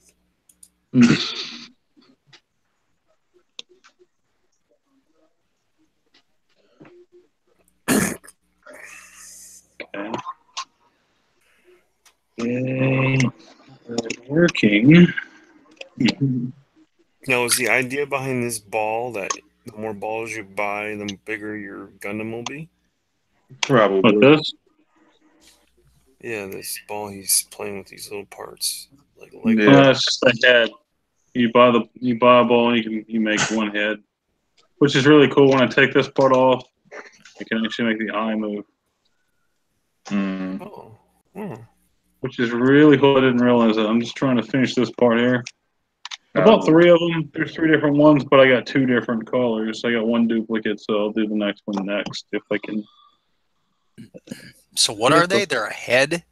Working. Now, is the idea behind this ball that the more balls you buy, the bigger your Gundam will be? Probably. What this? Yeah, this ball, he's playing with these little parts. Like Yeah. It's just a head. You buy a ball and you make one head, which is really cool. When I take this part off, I can actually make the eye move. Oh. Which is really cool. I didn't realize that. I'm just trying to finish this part here. I bought 3 of them. There's 3 different ones, but I got 2 different colors. I got 1 duplicate, so I'll do the next one next if I can. So what are they? They're a head?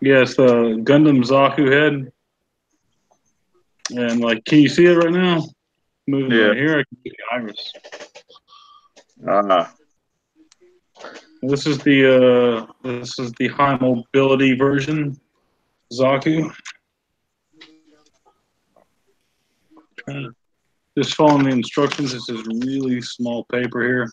Yes, the Gundam Zaku head. And like, can you see it right now? Moving right here, I can see the iris. This is the high mobility version, Zaku. Just following the instructions. This is really small paper here.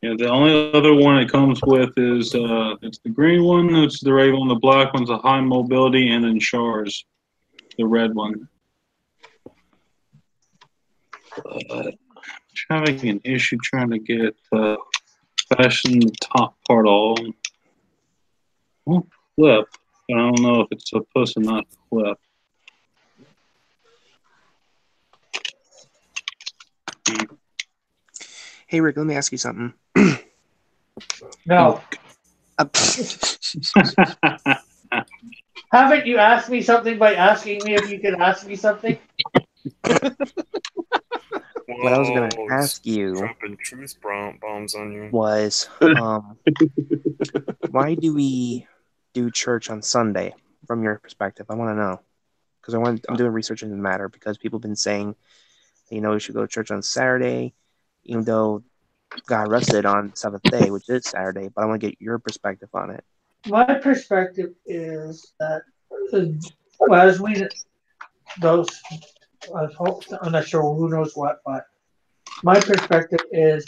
Yeah, the only other one it comes with is it's the green one, it's the red one, the black one's a high mobility, and then Shars, the red one. Having an issue trying to get fasten the top part all. Well, flip, but I don't know if it's supposed to not flip. Hey Rick, let me ask you something. No. Haven't you asked me something by asking me if you could ask me something? What I was going to ask you dropping truth bombs on you was, why do we do church on Sunday? From your perspective, I want to know, because I'm doing research in the matter because people have been saying, we should go to church on Saturday, even though got arrested on 7th day, which is Saturday. But I want to get your perspective on it. My perspective is that, I'm not sure who knows what, but my perspective is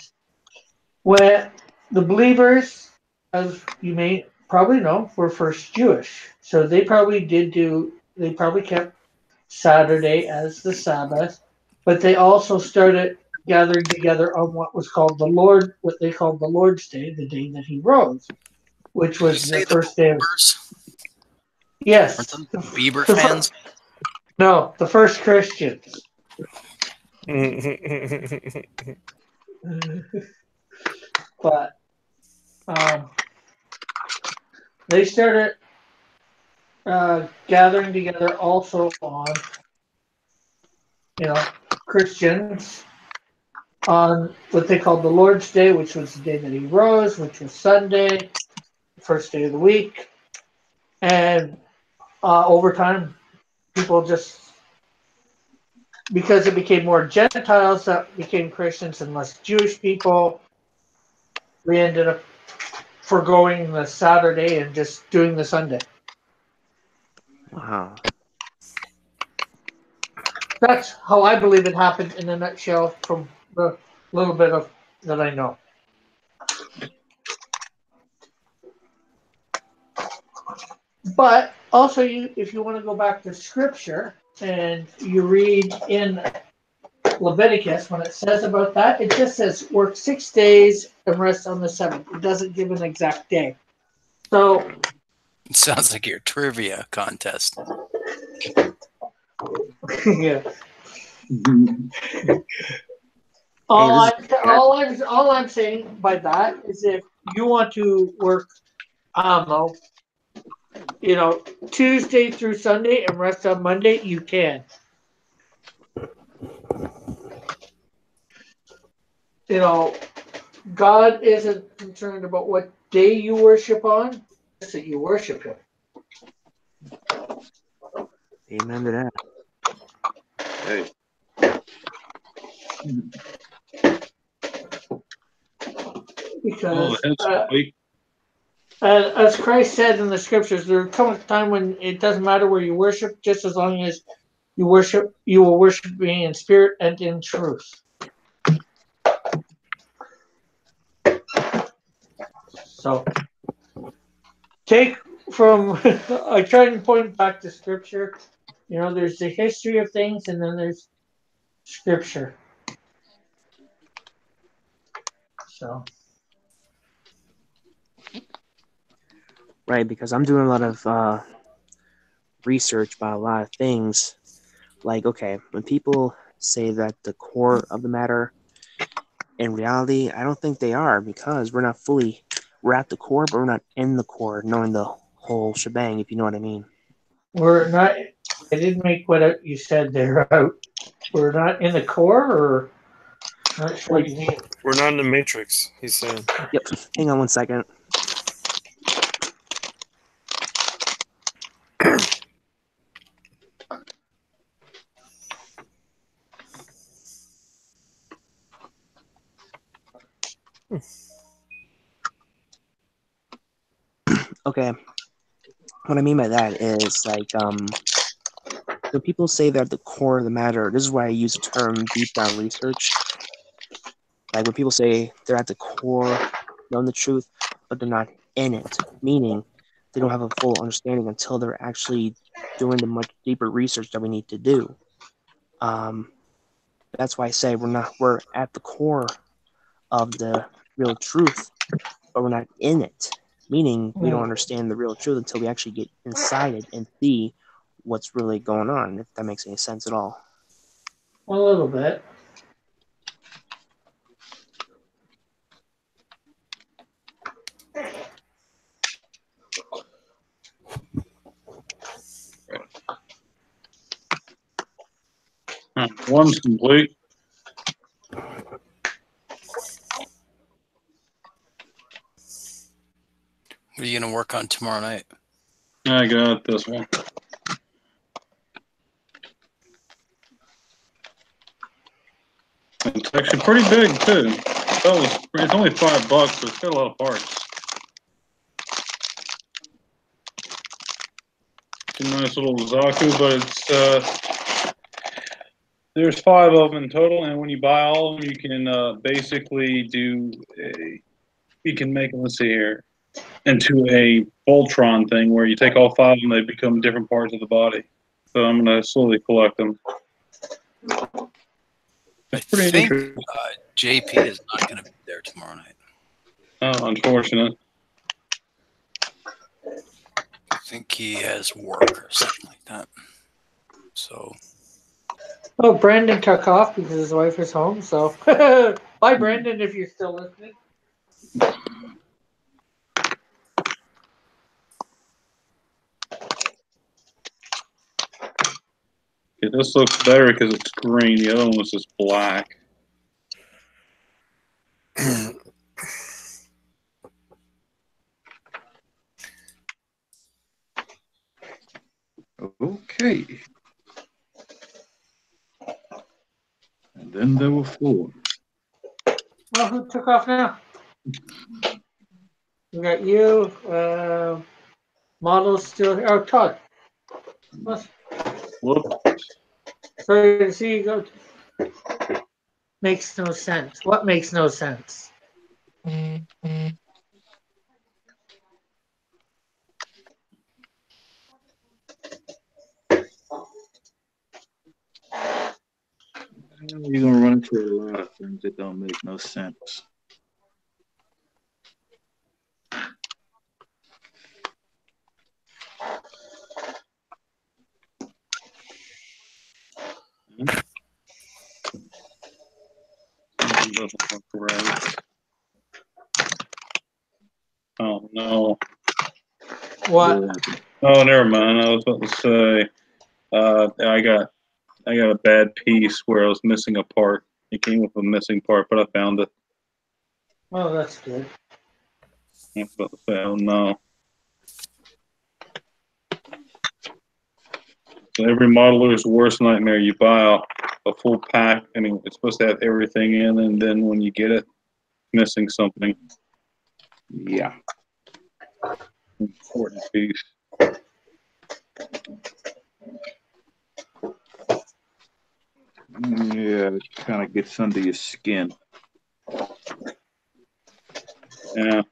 when the believers, as you may probably know, were first Jewish. So they probably kept Saturday as the Sabbath, but they also started gathering together on what they called the Lord's Day, the day that he rose, which was the first day of. Yes. Aren't the Bieber fans? No, the first Christians. But they started gathering together also on, Christians on what they called the Lord's Day, which was the day that he rose, which was Sunday, first day of the week. And over time, people just, because it became more Gentiles that became Christians and less Jewish people, we ended up foregoing the Saturday and just doing the Sunday. Wow. That's how I believe it happened in a nutshell from the little bit of that I know. But also, if you want to go back to Scripture and you read in Leviticus, when it says about that, it just says work 6 days and rest on the seventh. It doesn't give an exact day. So It sounds like your trivia contest. yeah. All I'm saying by that is if you want to work, Tuesday through Sunday and rest on Monday, you can. God isn't concerned about what day you worship on, just that you worship Him. Amen to that. Hey. Because as Christ said in the Scriptures, there will come a time when it doesn't matter where you worship, just as long as you worship, you will worship me in spirit and in truth. So, take from, I try to point back to Scripture. There's the history of things, and then there's Scripture. So. Right, because I'm doing a lot of research about a lot of things. Like, okay, when people say that the core of the matter, in reality, I don't think they are, because we're at the core, but we're not in the core, knowing the whole shebang, if you know what I mean. We're not, I didn't make what you said there out. We're not in the core, or not sure what you mean. We're not in the Matrix, he's saying. Yep, hang on one second. Okay, what I mean by that is, like, when people say they're at the core of the matter, this is why I use the term deep down research. Like, when people say they're at the core, knowing the truth, but they're not in it, meaning they don't have a full understanding until they're actually doing the much deeper research that we need to do. That's why I say we're at the core of the real truth, but we're not in it, meaning we don't understand the real truth until we actually get inside it and see what's really going on, if that makes any sense at all. A little bit. One's complete. What are you going to work on tomorrow night? I got this one. It's actually pretty big too. It's only $5, but it's got a lot of parts. It's a nice little Zaku, but it's there's 5 of them in total, and when you buy all of them, you can basically you can make them. Let's see here, into a Voltron thing where you take all 5 of them, they become different parts of the body. So I'm gonna slowly collect them. I think JP is not going to be there tomorrow night. Oh, unfortunate. I think he has work or something like that. So. Oh, Brandon took off because his wife is home. So, bye, Brandon, if you're still listening. Yeah, this looks better because it's green. The other one was just black. Okay. And then there were 4. Well, who took off now? We got you. Models still here. Oh, Todd. Whoop. Sorry to see you go. Makes no sense. What makes no sense? You're going to run into a lot of things that don't make no sense. Oh no. What? Oh, never mind. I was about to say, I got a bad piece where I was missing a part. It came with a missing part, but I found it. Oh, that's good. I was about to say, oh no. So every modeler's worst nightmare. You buy a full pack. I mean, it's supposed to have everything in, and then when you get it, missing something. Yeah. Important piece. Yeah, it kind of gets under your skin. Yeah.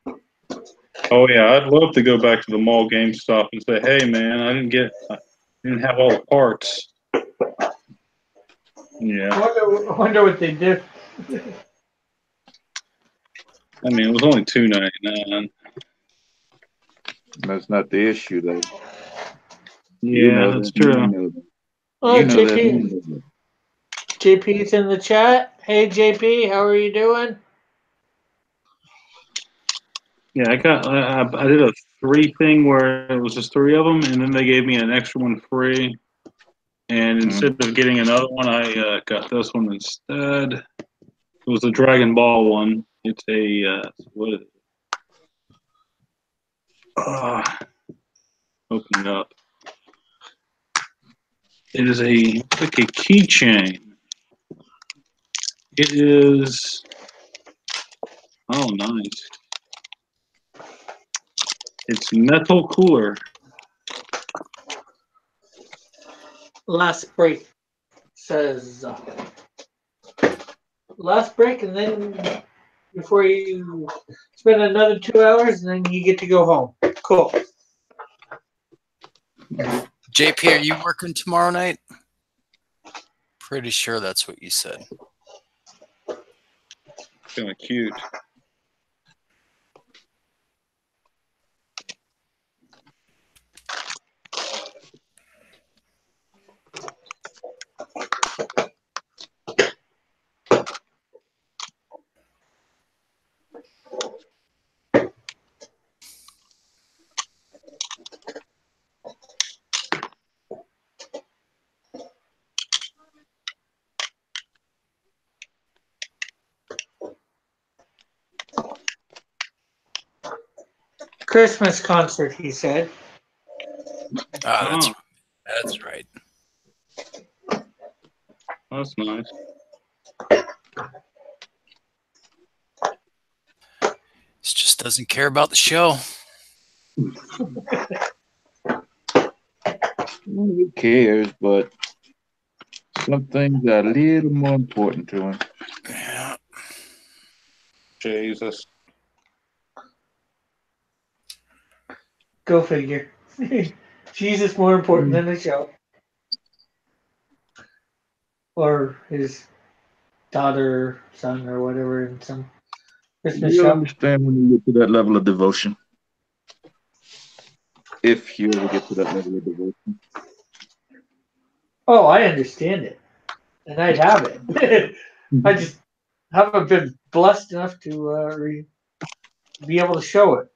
Oh yeah, I'd love to go back to the mall GameStop and say, "Hey man, I didn't have all the parts." Yeah. I wonder what they did. I mean, it was only $2.99. That's not the issue, though. Yeah, that's true. Oh, JP. JP's in the chat. Hey, JP, how are you doing? Yeah, I did a 3 thing where it was just 3 of them, and then they gave me an extra one free. And instead of getting another one, I got this one instead. It was the Dragon Ball one. It's a what is it? Open it up. It is like a keychain. It is. Oh, nice. It's metal cooler. Last break says last break, and then before you spend another 2 hours, and then you get to go home. Cool. JP, are you working tomorrow night? Pretty sure that's what you said. Kind of cute. Christmas concert, he said. That's right. That's nice. This just doesn't care about the show. Who cares? But some things are a little more important to him. Yeah. Jesus. Go figure. Jesus more important than the show. Or his daughter, son, or whatever in some Christmas You'll show. understand when you get to that level of devotion. If you ever get to that level of devotion. Oh, I understand it. and I'd have it. I just haven't been blessed enough to be able to show it.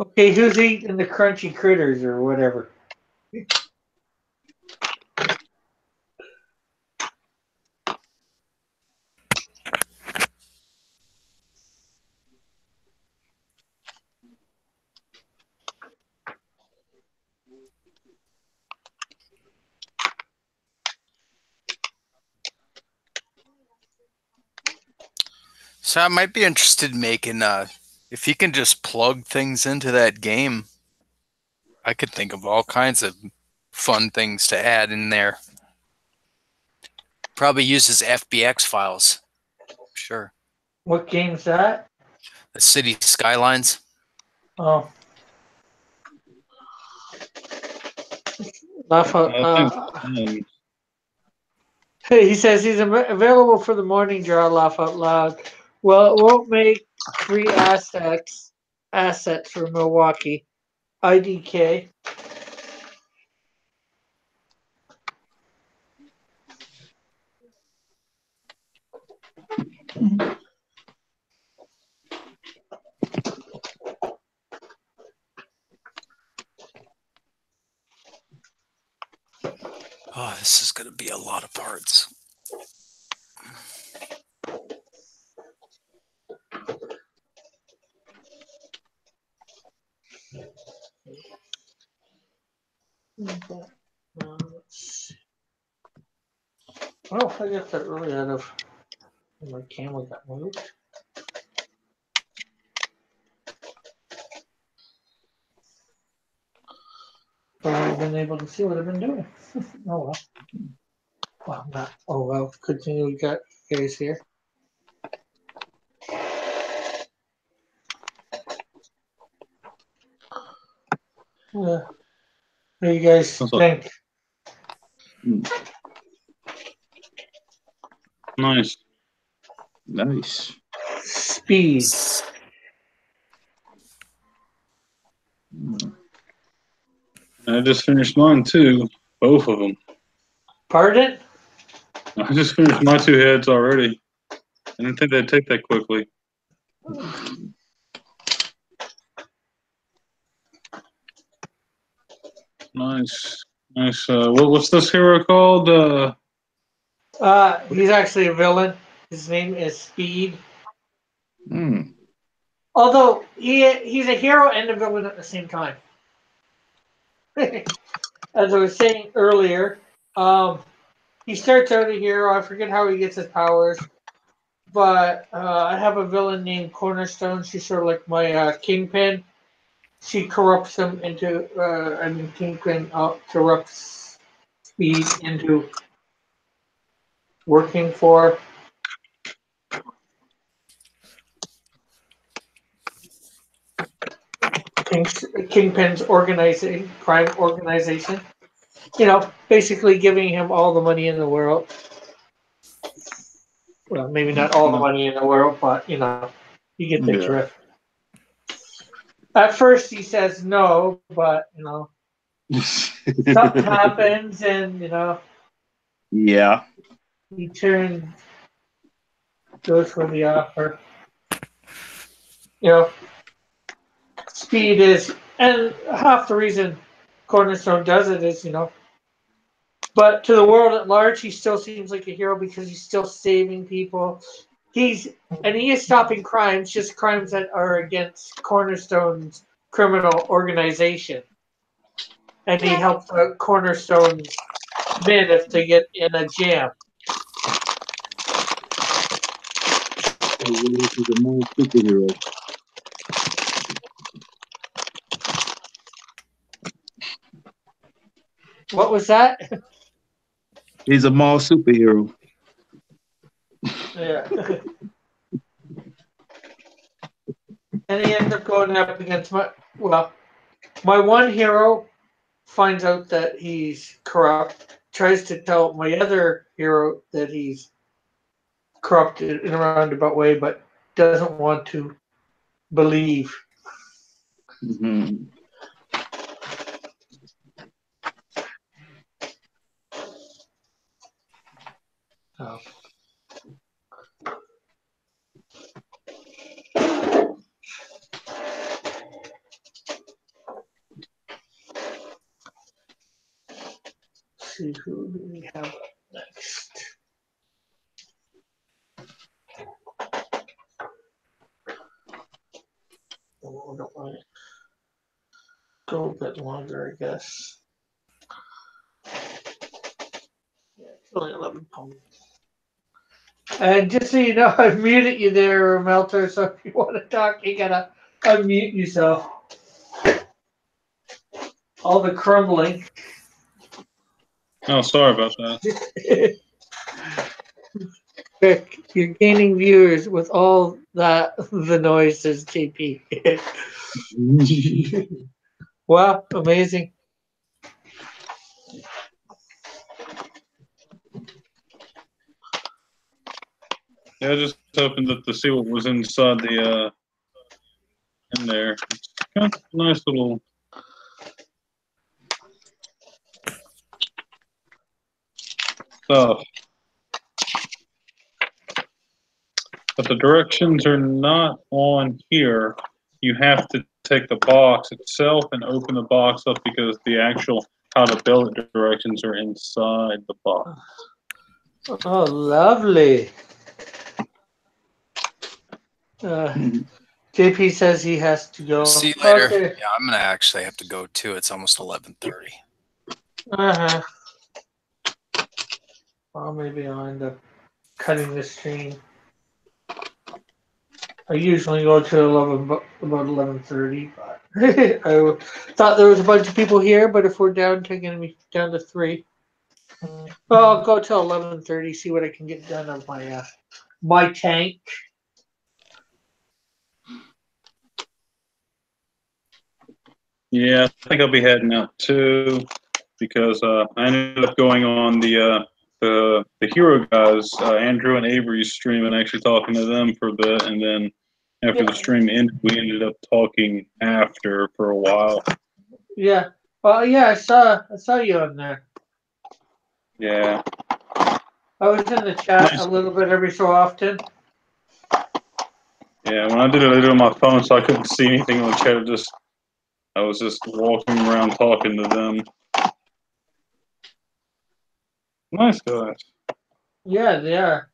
Okay, who's eating the crunchy critters or whatever? So I might be interested in making if you can just plug things into that game. I could think of all kinds of fun things to add in there. Probably uses FBX files. Sure. What game's that? The City Skylines. Oh. He says he's available for the morning draw. Laugh out loud. Well, it won't make free assets for Milwaukee. IDK. Oh, this is going to be a lot of parts. Oh, I got that really out of my camera got moved. But I've been able to see what I've been doing. Oh well. Well, not. Oh well. Continue. We got you guys here. What do you guys think? Nice. Nice. Speed. I just finished mine too. Both of them. Pardon? I just finished my two heads already. I didn't think they'd take that quickly. Nice. Nice. What's this hero called? He's actually a villain. His name is Speed. Mm. Although he's a hero and a villain at the same time. As I was saying earlier, he starts out a hero. I forget how he gets his powers, but I have a villain named Cornerstone. She's sort of like my Kingpin. She corrupts him into, Kingpin corrupts Speed into working for Kingpin's crime organization. You know, basically giving him all the money in the world. Well, maybe not all the money in the world, but you know, you get the drift. At first, he says no, but you know, something happens, and you know, yeah, he goes for the offer. You know, Speed is, and half the reason Cornerstone does it is, you know, but to the world at large, he still seems like a hero because he's still saving people. He is stopping crimes, just crimes that are against Cornerstone's criminal organization. And he helps out Cornerstone's men if they get in a jam. He's a more superhero. What was that? He's a mall superhero. Yeah. And he ends up going up against my one hero finds out that he's corrupt. tries to tell my other hero that he's corrupted in a roundabout way, but doesn't want to believe. Mm-hmm. So. See who do we have next. Oh, don't want to go a bit longer, I guess. Yeah, it's only 11 points. And just so you know, I've muted you there, Melter, so if you want to talk, you gotta unmute yourself. All the crumbling. Oh, sorry about that. Rick, you're gaining viewers with all that the noise, says JP. Wow, amazing. Yeah, just hoping to see what was inside the in there. It's got a nice little stuff. But the directions are not on here. You have to take the box itself and open the box up because the actual how to build it directions are inside the box. Oh, lovely. JP says he has to go. See you later. Okay. Yeah, I'm gonna actually have to go too. It's almost 11:30. Uh-huh. Well, maybe I'll end up cutting the stream. I usually go to about 11:30, but I thought there was a bunch of people here. But if we're down to gonna be down to 3, well, I'll go till 11:30. See what I can get done of my tank. Yeah, I think I'll be heading out too because I ended up going on the Hero guys, Andrew and Avery's stream, and actually talking to them for a bit, and then after the stream ended, we ended up talking after for a while. Yeah. Well, yeah, I saw you on there. Yeah. I was in the chat a little bit every so often. Yeah, when I did it on my phone, so I couldn't see anything on the chat. I was just walking around talking to them. Nice guys. Yeah, they are.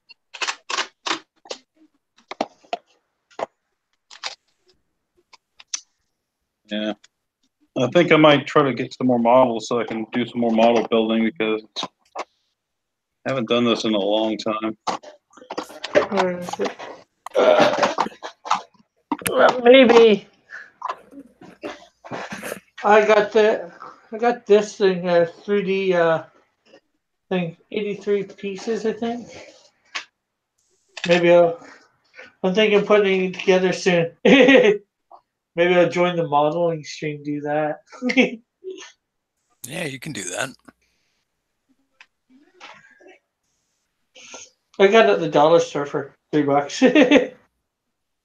Yeah. I think I might try to get some more models so I can do some more model building because I haven't done this in a long time. Where is it? Maybe I got this thing, 3D thing, 83 pieces, I think. Maybe I'm thinking of putting it together soon. Maybe I'll join the modeling stream, do that. Yeah, you can do that. I got it at the dollar store for $3.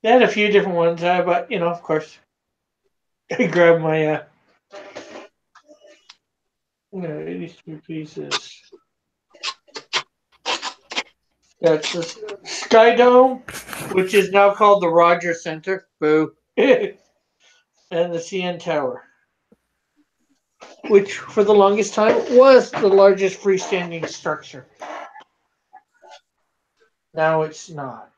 They had a few different ones, but of course, I grabbed my 83 pieces. That's the Sky Dome, which is now called the Rogers Center. Boo. And the CN Tower, which for the longest time was the largest freestanding structure. Now it's not.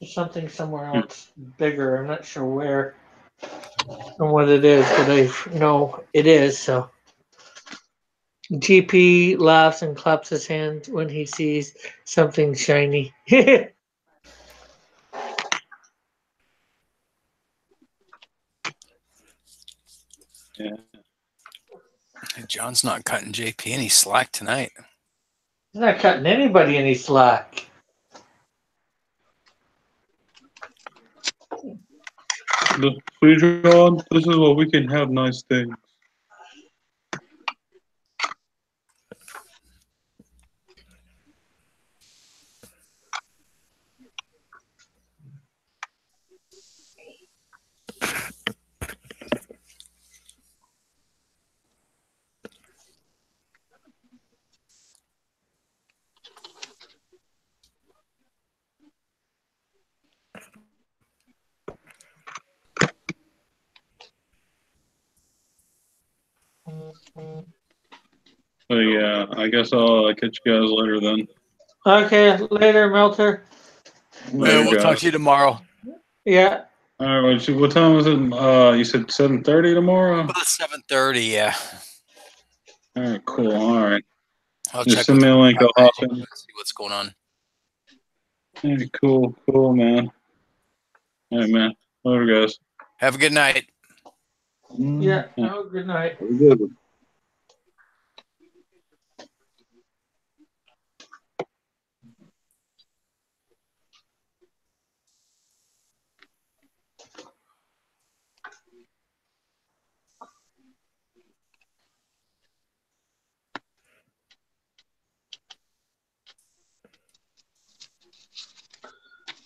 There's something somewhere else bigger. I'm not sure where and what it is, but I know it is. So GP laughs and claps his hands when he sees something shiny. Yeah. John's not cutting JP any slack tonight. He's not cutting anybody any slack. See, John, this is where we can have nice things. So yeah, I guess I'll catch you guys later then. Okay, later, Melter. Later, We'll talk guys. to you tomorrow. Yeah. All right. What time was it? You said 7:30 tomorrow. About 7:30. Yeah. All right. Cool. All right. I'll Just check send with me a link. I'll hop in. see what's going on. All right, cool, man. All right, man. Later, guys. Have a good night. Yeah. Oh, good night. Have a good one.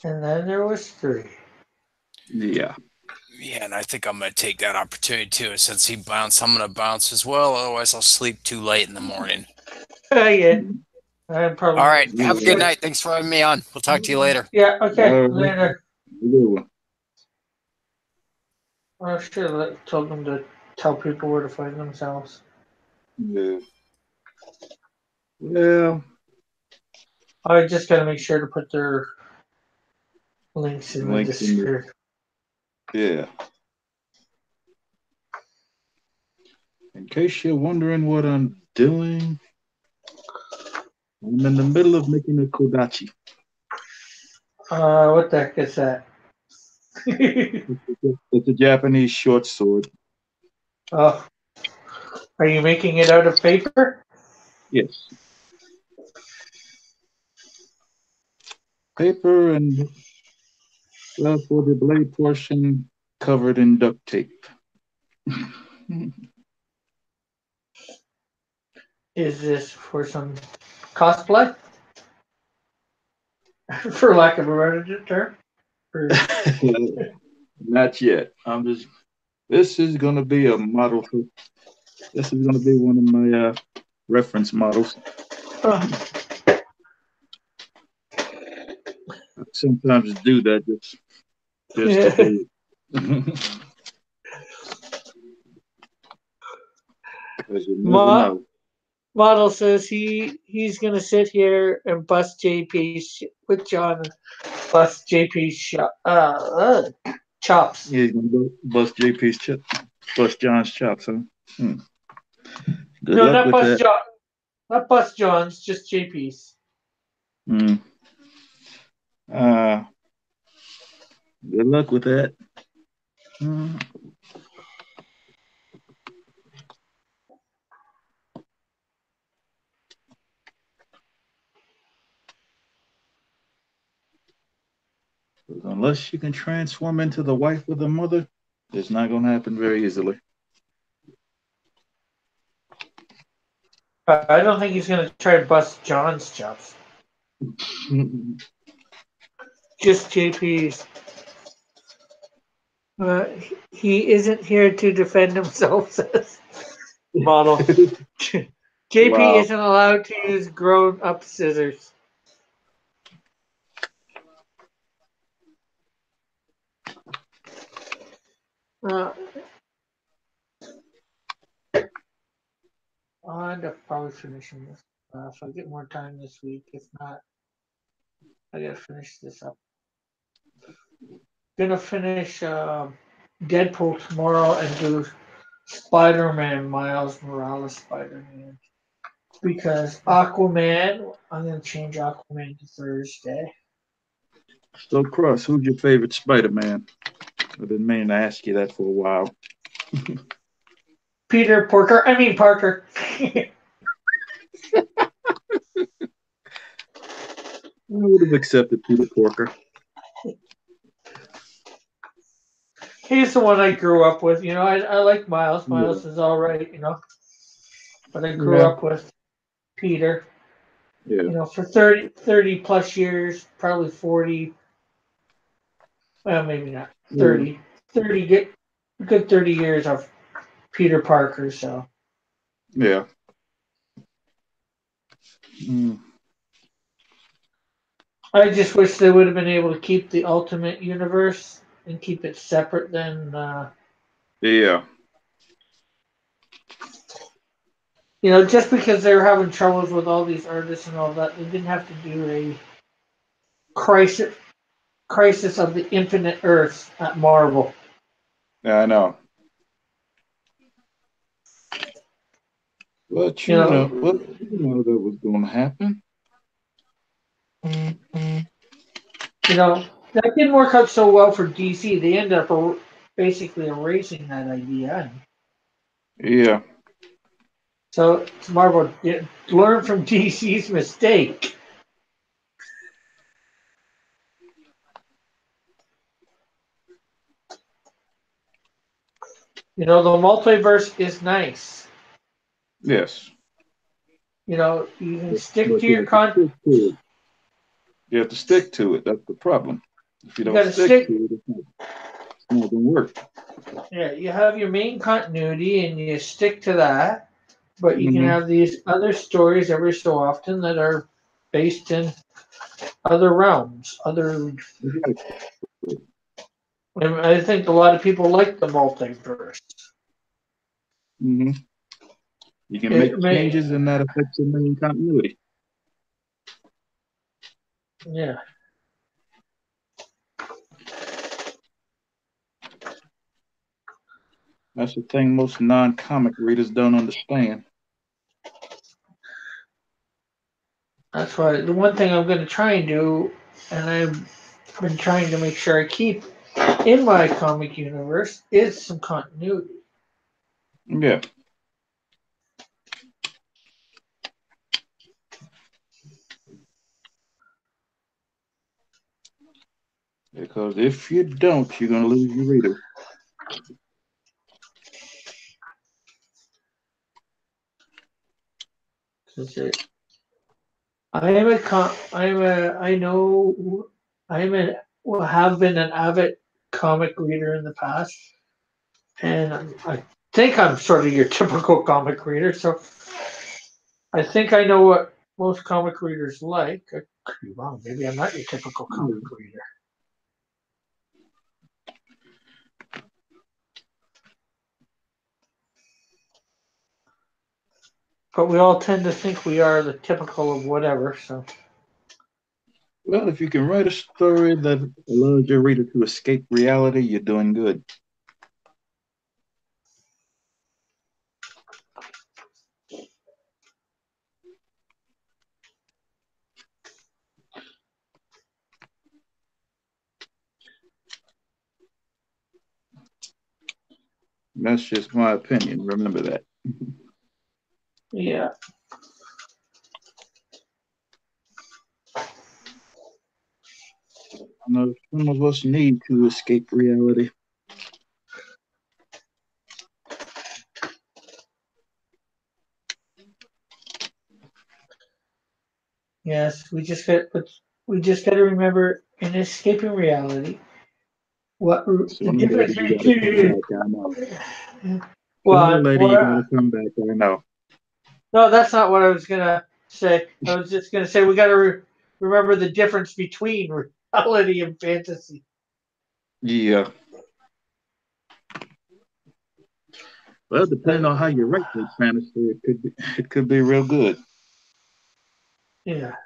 And then there was 3. Yeah. Yeah, and I think I'm going to take that opportunity too. Since he bounced, I'm going to bounce as well. Otherwise, I'll sleep too late in the morning. Yeah. I'm probably. All right. Have a good night. Thanks for having me on. We'll talk to you later. Yeah. Okay. All right. Later. Good one. I should have told them to tell people where to find themselves. Yeah. Well, I just got to make sure to put their links in the Links in the- description. yeah. In case you're wondering what I'm doing, I'm in the middle of making a kodachi. What the heck is that? It's a Japanese short sword. Oh, are you making it out of paper? Yes. Paper and, well, for the blade portion, covered in duct tape. Is this for some cosplay? For lack of a better term? Or- Not yet. This is going to be a model for, this is going to be one of my reference models. I sometimes do that just to do it. Because you never know. Model says he's gonna sit here and bust JP's with John, bust JP's chops. Yeah, he's going to bust JP's chop, bust John's chops, huh? Good No, luck not with bust that. John, not bust John's, just JP's. Good luck with that. Unless you can transform into the wife of the mother, it's not going to happen very easily. I don't think he's gonna try to bust John's chops. Just JP's. He isn't here to defend himself, says model. JP Wow. isn't allowed to use grown-up scissors. I'll end up probably finishing this. If I get more time this week, if not, I gotta finish this up. Gonna finish Deadpool tomorrow and do Spider-Man, Miles Morales Spider-Man. Because Aquaman, I'm gonna change Aquaman to Thursday. So, Cross, who's your favorite Spider-Man? I've been meaning to ask you that for a while. Peter Parker. I would have accepted Peter Porker. He's the one I grew up with. You know, I like Miles. Miles is all right, you know. But I grew up with Peter. Yeah. You know, for 30 plus years, probably 40. Well, maybe not. 30. 30, good 30 years of Peter Parker, so. Yeah. I just wish they would have been able to keep the Ultimate Universe and keep it separate than Yeah. just because they were having troubles with all these artists and all that, they didn't have to do a Crisis of the Infinite Earths at Marvel. Yeah, I know. But You know, that was going to happen. That didn't work out so well for DC. They ended up basically erasing that idea. Yeah. So Marvel learn from DC's mistake. The multiverse is nice. Yes. You can stick to your content. You have to stick to it. That's the problem. If you don't stick to it, it's not going to work. Yeah, you have your main continuity and you stick to that, but you can have these other stories every so often that are based in other realms, And I think a lot of people like the multiverse. You can make changes and that affects your main continuity. Yeah. That's the thing most non-comic readers don't understand. That's why the one thing I'm going to try and do, and I've been trying to make sure I keep in my comic universe, is some continuity. Yeah. Because if you don't, you're going to lose your reader. Have been an avid comic reader in the past, and I think I'm sort of your typical comic reader. So I think I know what most comic readers like. I could be wrong. Maybe I'm not your typical comic reader. But we all tend to think we are the typical of whatever. So. Well, if you can write a story that allows your reader to escape reality, you're doing good. That's just my opinion. Remember that. Yeah. I know some of us need to escape reality. Yes, we just got to remember in escaping reality what the difference between. Well, lady, you gotta come back. I know. No, that's not what I was gonna say. I was just gonna say we got to remember the difference between reality and fantasy. Yeah. Well, depending on how you write that fantasy, it could be real good. Yeah.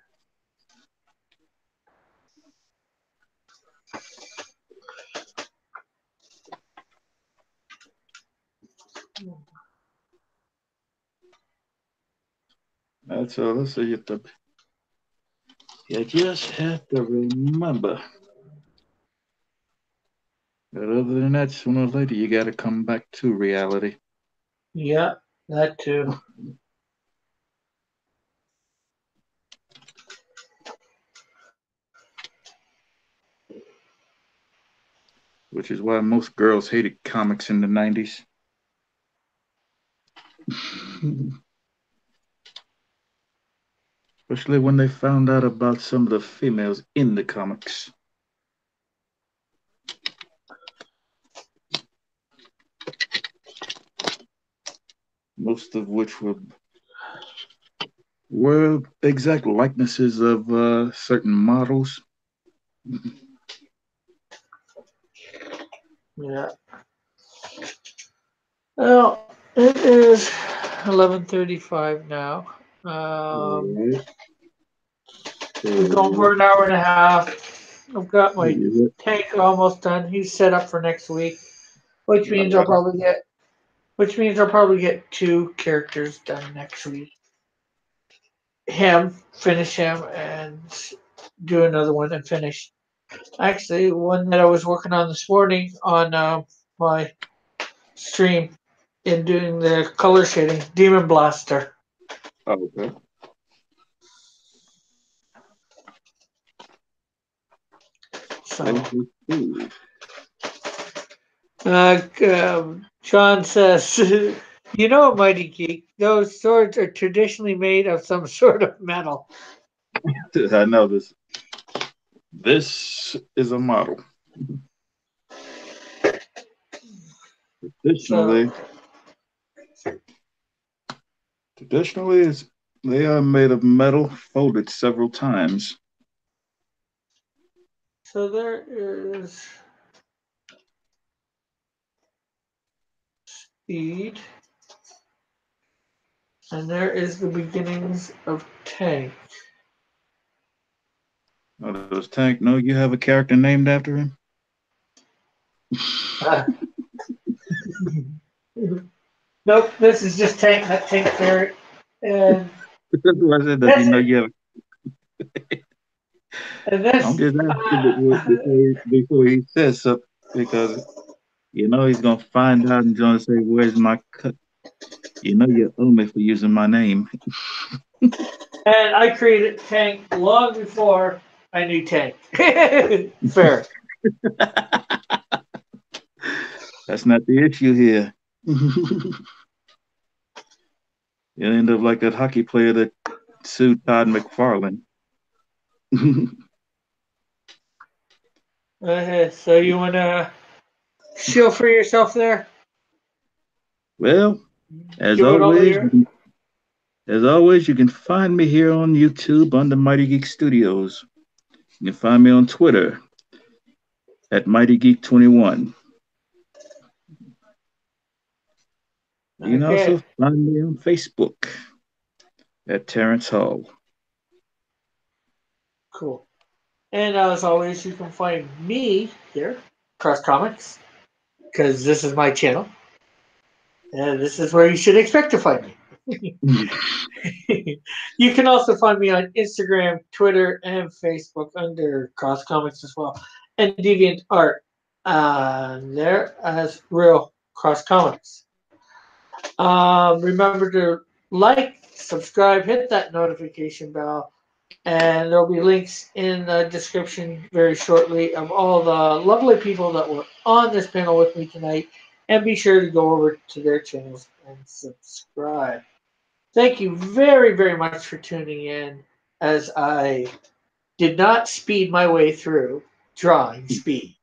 That's all. So you just have to remember. But other than that, sooner or later, you got to come back to reality. Yeah, that too. Which is why most girls hated comics in the 90s. Especially when they found out about some of the females in the comics. Most of which were exact likenesses of certain models. Yeah. Well, it is 11:35 now. All right. We're going for an hour and a half. I've got my Yeah. tank almost done. He's set up for next week, which means I'll probably get 2 characters done next week. Finish him, and do another one and finish. Actually, one that I was working on this morning on my stream in doing the color shading, Demon Blaster. Okay. So, Cool. John says, you know, Mighty Geek, those swords are traditionally made of some sort of metal. I know this. This is a model. Traditionally, they are made of metal, folded several times. So there is speed, and there is the beginnings of tank. Oh, does Tank know you have a character named after him? Nope, this is just tank, not tank ferret. And Does he know you have? And this, I'm just asking before he says something because you know he's gonna find out and gonna say, "Where's my cut?" You know you owe me for using my name. and I created tank long before I knew tank. Fair. That's not the issue here. You end up like that hockey player that sued Todd McFarlane. So you want to show for yourself there? Well, as Give it all always, here. you can find me here on YouTube under Mighty Geek Studios. You can find me on Twitter at Mighty Geek 21. You can also find me on Facebook at Terrence Hall. Cool. And as always, you can find me here, Cross Comics, because this is my channel. And this is where you should expect to find me. You can also find me on Instagram, Twitter, and Facebook under Cross Comics as well. And DeviantArt there as Real Cross Comics. Remember to like, subscribe, hit that notification bell, and there'll be links in the description very shortly of all the lovely people that were on this panel with me tonight. And be sure to go over to their channels and subscribe. Thank you very, very much for tuning in as I did not speed my way through drawing speed.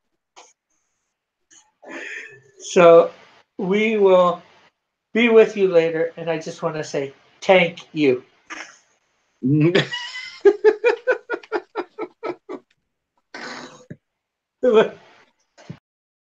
So we will be with you later, and I just want to say thank you.